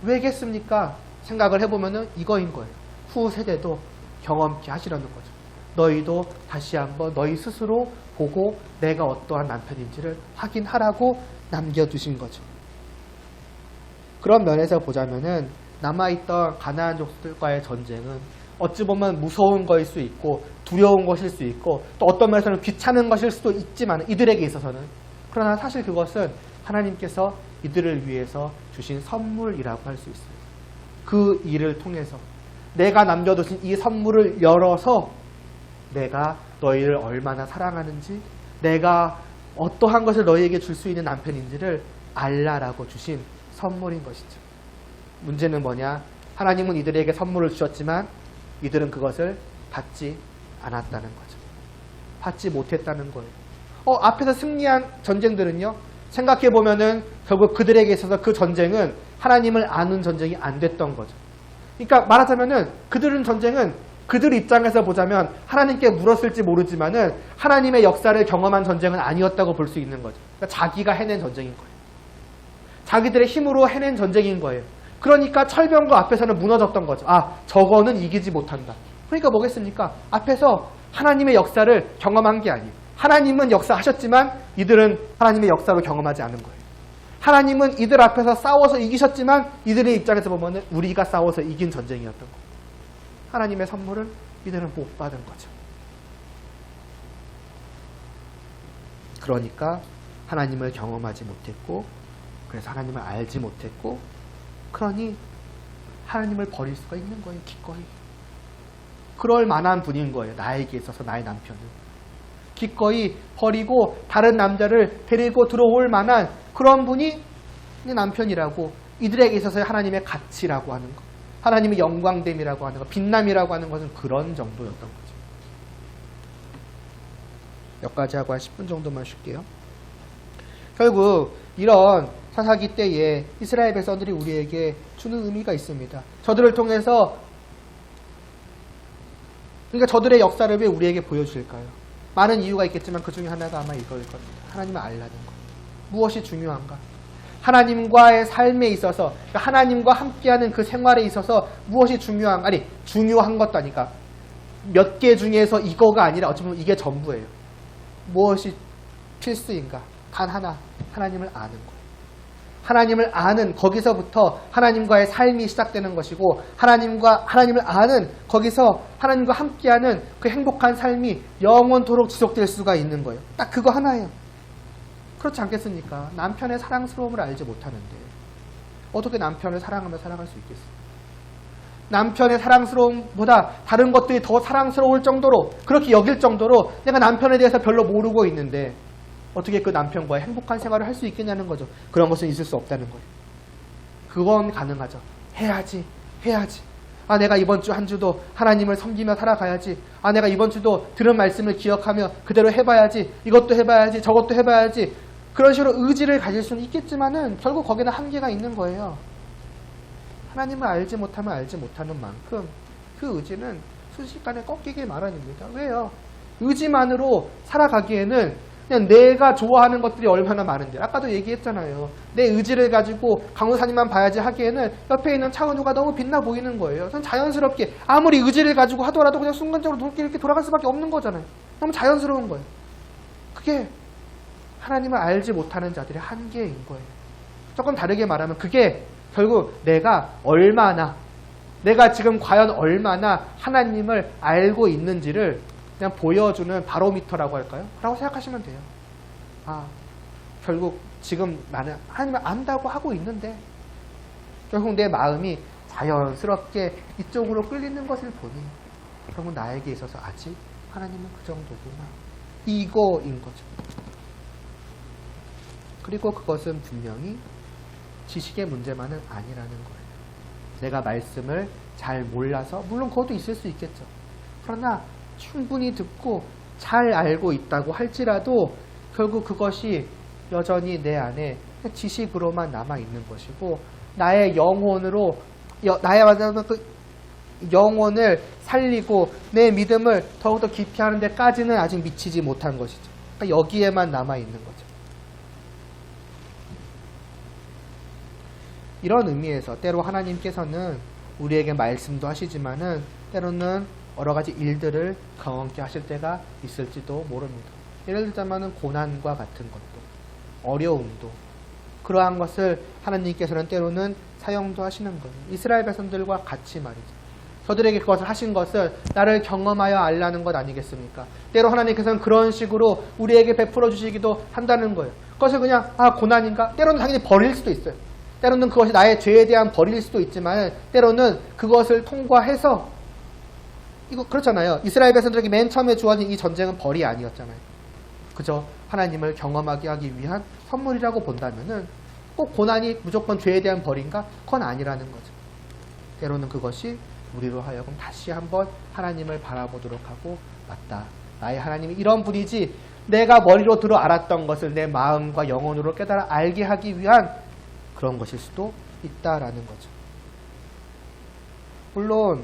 왜겠습니까? 생각을 해보면은 이거인 거예요. 후 세대도 경험케 하시려는 거죠. 너희도 다시 한번 너희 스스로 보고 내가 어떠한 남편인지를 확인하라고 남겨두신 거죠. 그런 면에서 보자면은 남아있던 가나안 족속들과의 전쟁은 어찌 보면 무서운 것일 수 있고 두려운 것일 수 있고 또 어떤 면에서는 귀찮은 것일 수도 있지만 이들에게 있어서는, 그러나 사실 그것은 하나님께서 이들을 위해서 주신 선물이라고 할 수 있어요. 그 일을 통해서 내가 남겨두신 이 선물을 열어서 내가 너희를 얼마나 사랑하는지, 내가 어떠한 것을 너희에게 줄 수 있는 남편인지를 알라라고 주신 선물인 것이죠. 문제는 뭐냐? 하나님은 이들에게 선물을 주셨지만 이들은 그것을 받지 않았다는 거죠. 받지 못했다는 거예요. 앞에서 승리한 전쟁들은요, 생각해보면은 결국 그들에게 있어서 그 전쟁은 하나님을 아는 전쟁이 안 됐던 거죠. 그러니까 말하자면은 그들은 전쟁은 그들 입장에서 보자면 하나님께 물었을지 모르지만은 하나님의 역사를 경험한 전쟁은 아니었다고 볼 수 있는 거죠. 그러니까 자기가 해낸 전쟁인 거예요. 자기들의 힘으로 해낸 전쟁인 거예요. 그러니까 철병거 앞에서는 무너졌던 거죠. 저거는 이기지 못한다. 그러니까 뭐겠습니까? 앞에서 하나님의 역사를 경험한 게 아니에요. 하나님은 역사하셨지만 이들은 하나님의 역사로 경험하지 않은 거예요. 하나님은 이들 앞에서 싸워서 이기셨지만 이들의 입장에서 보면 우리가 싸워서 이긴 전쟁이었던 거예요. 하나님의 선물은 이들은 못 받은 거죠. 그러니까 하나님을 경험하지 못했고, 그래서 하나님을 알지 못했고, 그러니 하나님을 버릴 수가 있는 거예요. 기꺼이. 그럴 만한 분인 거예요. 나에게 있어서 나의 남편은. 기꺼이 버리고 다른 남자를 데리고 들어올 만한 그런 분이 내 남편이라고, 이들에게 있어서의 하나님의 가치라고 하는 것, 하나님의 영광됨이라고 하는 것, 빛남이라고 하는 것은 그런 정도였던 거죠. 여기까지 하고 한 10분 정도만 쉴게요. 결국 이런 사사기 때에 이스라엘 백성들이 우리에게 주는 의미가 있습니다. 저들을 통해서, 그러니까 저들의 역사를 왜 우리에게 보여줄까요? 많은 이유가 있겠지만 그 중에 하나가 아마 이거일 겁니다. 하나님을 알라는 것. 무엇이 중요한가? 하나님과의 삶에 있어서, 그러니까 하나님과 함께하는 그 생활에 있어서 무엇이 중요한 것도 아니까 몇 개 중에서 이거가 아니라 어쩌면 이게 전부예요. 무엇이 필수인가? 단 하나, 하나님을 아는 것. 하나님을 아는, 거기서부터 하나님과의 삶이 시작되는 것이고, 하나님을 아는, 거기서 하나님과 함께하는 그 행복한 삶이 영원토록 지속될 수가 있는 거예요. 딱 그거 하나예요. 그렇지 않겠습니까? 남편의 사랑스러움을 알지 못하는데 어떻게 남편을 사랑하며 살아갈 수 있겠어요? 남편의 사랑스러움보다 다른 것들이 더 사랑스러울 정도로, 그렇게 여길 정도로 내가 남편에 대해서 별로 모르고 있는데 어떻게 그 남편과의 행복한 생활을 할 수 있겠냐는 거죠. 그런 것은 있을 수 없다는 거예요. 그건 가능하죠. 해야지. 내가 이번 주 한 주도 하나님을 섬기며 살아가야지. 내가 이번 주도 들은 말씀을 기억하며 그대로 해봐야지. 이것도 해봐야지. 저것도 해봐야지. 그런 식으로 의지를 가질 수는 있겠지만은 결국 거기는 한계가 있는 거예요. 하나님을 알지 못하면 알지 못하는 만큼 그 의지는 순식간에 꺾이기 마련입니다. 왜요? 의지만으로 살아가기에는 그냥 내가 좋아하는 것들이 얼마나 많은데, 아까도 얘기했잖아요. 내 의지를 가지고 강호사님만 봐야지 하기에는 옆에 있는 차은우가 너무 빛나 보이는 거예요. 전 자연스럽게 아무리 의지를 가지고 하더라도 그냥 순간적으로 이렇게 돌아갈 수밖에 없는 거잖아요. 너무 자연스러운 거예요. 그게 하나님을 알지 못하는 자들의 한계인 거예요. 조금 다르게 말하면 그게 결국 내가 지금 과연 얼마나 하나님을 알고 있는지를 그냥 보여주는 바로미터라고 할까요? 라고 생각하시면 돼요. 결국 지금 나는 하나님을 안다고 하고 있는데 결국 내 마음이 자연스럽게 이쪽으로 끌리는 것을 보니 그러면 나에게 있어서 아직 하나님은 그 정도구나. 이거인 거죠. 그리고 그것은 분명히 지식의 문제만은 아니라는 거예요. 내가 말씀을 잘 몰라서, 물론 그것도 있을 수 있겠죠. 그러나 충분히 듣고 잘 알고 있다고 할지라도 결국 그것이 여전히 내 안에 지식으로만 남아있는 것이고, 나의 영혼으로, 나의 그 영혼을 살리고 내 믿음을 더욱더 깊이 하는 데까지는 아직 미치지 못한 것이죠. 그러니까 여기에만 남아있는 거죠. 이런 의미에서 때로 하나님께서는 우리에게 말씀도 하시지만은 때로는 여러 가지 일들을 경험케 하실 때가 있을지도 모릅니다. 예를 들자면은 고난과 같은 것도, 어려움도, 그러한 것을 하나님께서는 때로는 사용도 하시는 거예요. 이스라엘 백성들과 같이 말이죠. 저들에게 그것을 하신 것을 나를 경험하여 알라는 것 아니겠습니까? 때로 하나님께서는 그런 식으로 우리에게 베풀어 주시기도 한다는 거예요. 그것을 그냥 고난인가? 때로는 당연히 버릴 수도 있어요. 때로는 그것이 나의 죄에 대한 벌일 수도 있지만 때로는 그것을 통과해서 이거 그렇잖아요. 이스라엘 백성들에게 맨 처음에 주어진 이 전쟁은 벌이 아니었잖아요. 그저 하나님을 경험하게 하기 위한 선물이라고 본다면은 꼭 고난이 무조건 죄에 대한 벌인가? 그건 아니라는 거죠. 때로는 그것이 우리로 하여금 다시 한번 하나님을 바라보도록 하고 맞다. 나의 하나님이 이런 분이지 내가 머리로 들어 알았던 것을 내 마음과 영혼으로 깨달아 알게 하기 위한 그런 것일 수도 있다라는 거죠. 물론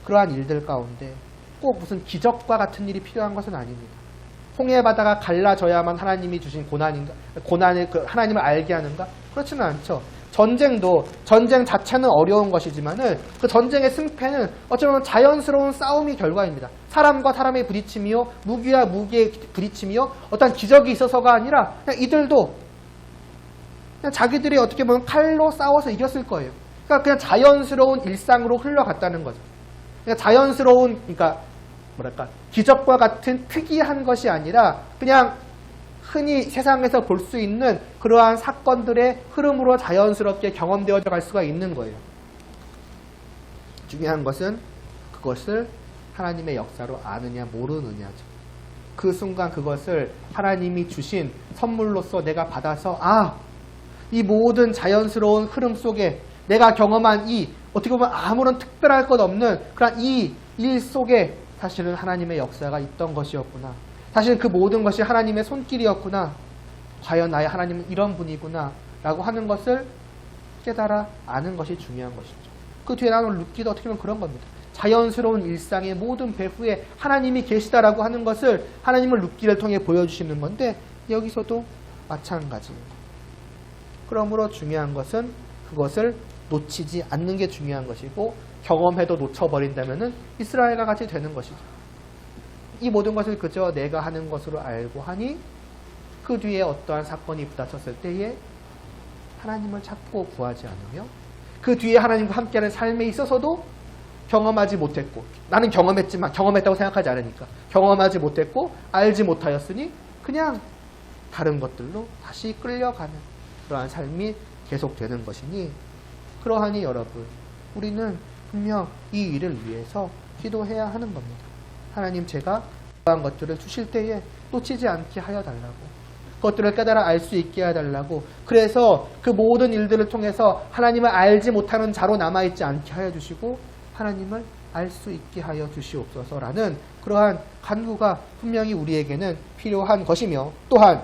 그러한 일들 가운데 꼭 무슨 기적과 같은 일이 필요한 것은 아닙니다. 홍해 바다가 갈라져야만 하나님이 주신 고난을 하나님을 알게 하는가? 그렇지는 않죠. 전쟁도 전쟁 자체는 어려운 것이지만은 그 전쟁의 승패는 어쩌면 자연스러운 싸움이 결과입니다. 사람과 사람의 부딪힘이요, 무기와 무기의 부딪힘이요, 어떤 기적이 있어서가 아니라 그냥 이들도 그냥 자기들이 어떻게 보면 칼로 싸워서 이겼을 거예요. 그러니까 그냥 자연스러운 일상으로 흘러갔다는 거죠. 그러니까 자연스러운, 그러니까 뭐랄까 기적과 같은 특이한 것이 아니라 그냥 흔히 세상에서 볼 수 있는 그러한 사건들의 흐름으로 자연스럽게 경험되어져 갈 수가 있는 거예요. 중요한 것은 그것을 하나님의 역사로 아느냐 모르느냐죠. 그 순간 그것을 하나님이 주신 선물로서 내가 받아서 이 모든 자연스러운 흐름 속에 내가 경험한 이 어떻게 보면 아무런 특별할 것 없는 그런 이 일 속에 사실은 하나님의 역사가 있던 것이었구나. 사실 그 모든 것이 하나님의 손길이었구나. 과연 나의 하나님은 이런 분이구나 라고 하는 것을 깨달아 아는 것이 중요한 것이죠. 그 뒤에 나오는 룻기도 어떻게 보면 그런 겁니다. 자연스러운 일상의 모든 배후에 하나님이 계시다라고 하는 것을 하나님을 룻기를 통해 보여주시는 건데 여기서도 마찬가지입니다. 그러므로 중요한 것은 그것을 놓치지 않는 게 중요한 것이고 경험해도 놓쳐버린다면 이스라엘과 같이 되는 것이죠. 이 모든 것을 그저 내가 하는 것으로 알고 하니 그 뒤에 어떠한 사건이 부닥쳤을 때에 하나님을 찾고 구하지 않으며 그 뒤에 하나님과 함께하는 삶에 있어서도 경험하지 못했고 나는 경험했지만 경험했다고 생각하지 않으니까 경험하지 못했고 알지 못하였으니 그냥 다른 것들로 다시 끌려가는 그러한 삶이 계속되는 것이니 그러하니 여러분 우리는 분명 이 일을 위해서 기도해야 하는 겁니다. 하나님 제가 그러한 것들을 주실 때에 놓치지 않게 하여 달라고 그것들을 깨달아 알 수 있게 해달라고 그래서 그 모든 일들을 통해서 하나님을 알지 못하는 자로 남아있지 않게 하여 주시고 하나님을 알 수 있게 하여 주시옵소서라는 그러한 간구가 분명히 우리에게는 필요한 것이며 또한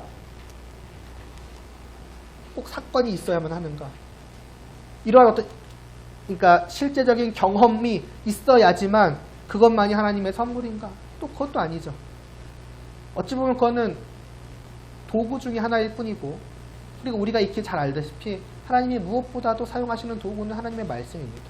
꼭 사건이 있어야만 하는가 이러한 그러니까 실제적인 경험이 있어야지만 그것만이 하나님의 선물인가? 또 그것도 아니죠. 어찌 보면 그거는 도구 중에 하나일 뿐이고 그리고 우리가 익히 잘 알다시피 하나님이 무엇보다도 사용하시는 도구는 하나님의 말씀입니다.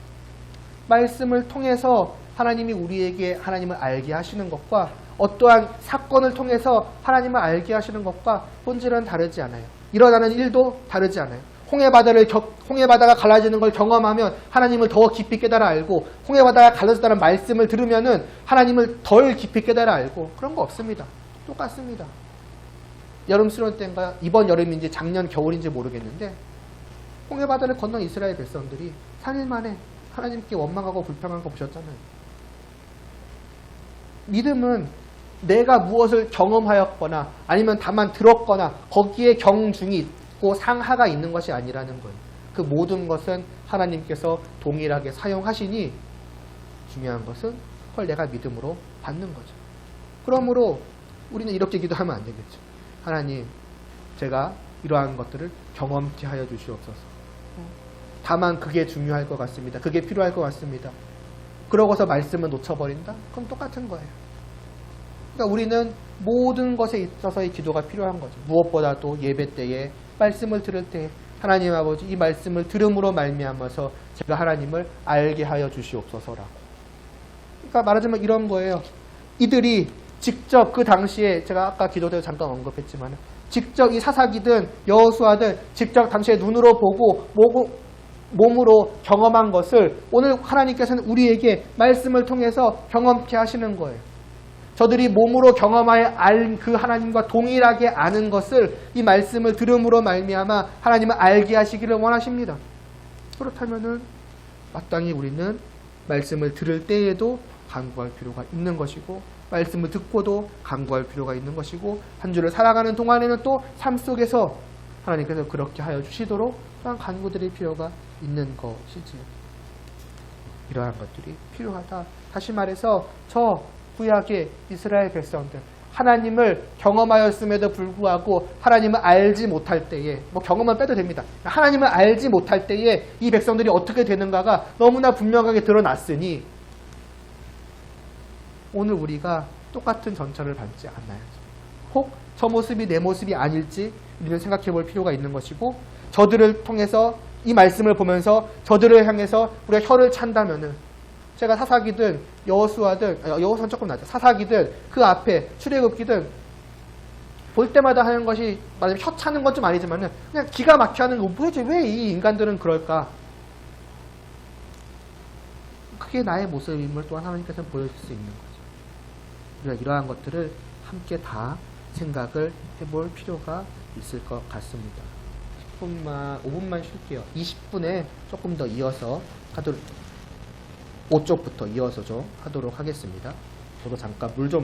말씀을 통해서 하나님이 우리에게 하나님을 알게 하시는 것과 어떠한 사건을 통해서 하나님을 알게 하시는 것과 본질은 다르지 않아요. 일어나는 일도 다르지 않아요. 홍해바다가 갈라지는 걸 경험하면 하나님을 더 깊이 깨달아 알고 홍해바다가 갈라졌다는 말씀을 들으면은 하나님을 덜 깊이 깨달아 알고 그런 거 없습니다. 똑같습니다. 여름스러운 때인가 이번 여름인지 작년 겨울인지 모르겠는데 홍해바다를 건넌 이스라엘 백성들이 3일 만에 하나님께 원망하고 불평한 거 보셨잖아요. 믿음은 내가 무엇을 경험하였거나 아니면 다만 들었거나 거기에 경중이 있고 상하가 있는 것이 아니라는 거예요. 그 모든 것은 하나님께서 동일하게 사용하시니 중요한 것은 그걸 내가 믿음으로 받는 거죠. 그러므로 우리는 이렇게 기도하면 안 되겠죠. 하나님, 제가 이러한 것들을 경험케 하여 주시옵소서. 다만 그게 중요할 것 같습니다. 그게 필요할 것 같습니다. 그러고서 말씀을 놓쳐버린다? 그럼 똑같은 거예요. 그러니까 우리는 모든 것에 있어서의 기도가 필요한 거죠. 무엇보다도 예배 때에 말씀을 들을 때 하나님 아버지 이 말씀을 들음으로 말미암아서 제가 하나님을 알게 하여 주시옵소서라고. 그러니까 말하자면 이런 거예요. 이들이 직접 그 당시에 제가 아까 기도 때 잠깐 언급했지만 직접 이 사사기든 여호수아든 직접 당시의 눈으로 보고 몸으로 경험한 것을 오늘 하나님께서는 우리에게 말씀을 통해서 경험케 하시는 거예요. 저들이 몸으로 경험하여 알 그 하나님과 동일하게 아는 것을 이 말씀을 들음으로 말미암아 하나님은 알게 하시기를 원하십니다. 그렇다면은 마땅히 우리는 말씀을 들을 때에도 간구할 필요가 있는 것이고 말씀을 듣고도 간구할 필요가 있는 것이고 한 주를 살아가는 동안에는 또 삶 속에서 하나님께서 그렇게 하여 주시도록 또한 간구드릴 필요가 있는 것이지. 이러한 것들이 필요하다. 다시 말해서 저 구약의 이스라엘 백성들 하나님을 경험하였음에도 불구하고 하나님을 알지 못할 때에 경험은 빼도 됩니다. 하나님을 알지 못할 때에 이 백성들이 어떻게 되는가가 너무나 분명하게 드러났으니 오늘 우리가 똑같은 전철을 밟지 않아야죠. 혹 저 모습이 내 모습이 아닐지 우리는 생각해 볼 필요가 있는 것이고 저들을 통해서 이 말씀을 보면서 저들을 향해서 우리가 혀를 찬다면은 제가 사사기든 여호수아는 조금 낫죠. 사사기든 그 앞에 출애굽기든 볼 때마다 하는 것이 맞으면 혀 차는 건 좀 아니지만은 그냥 기가 막혀 하는 거 뭐지? 왜 이 인간들은 그럴까? 그게 나의 모습임을 또한 하나님께서 보여줄 수 있는 거죠. 우리가 이러한 것들을 함께 다 생각을 해볼 필요가 있을 것 같습니다. 5분만 쉴게요. 20분에 조금 더 이어서 하도록 5쪽부터 이어서 좀 하도록 하겠습니다. 저도 잠깐 물 좀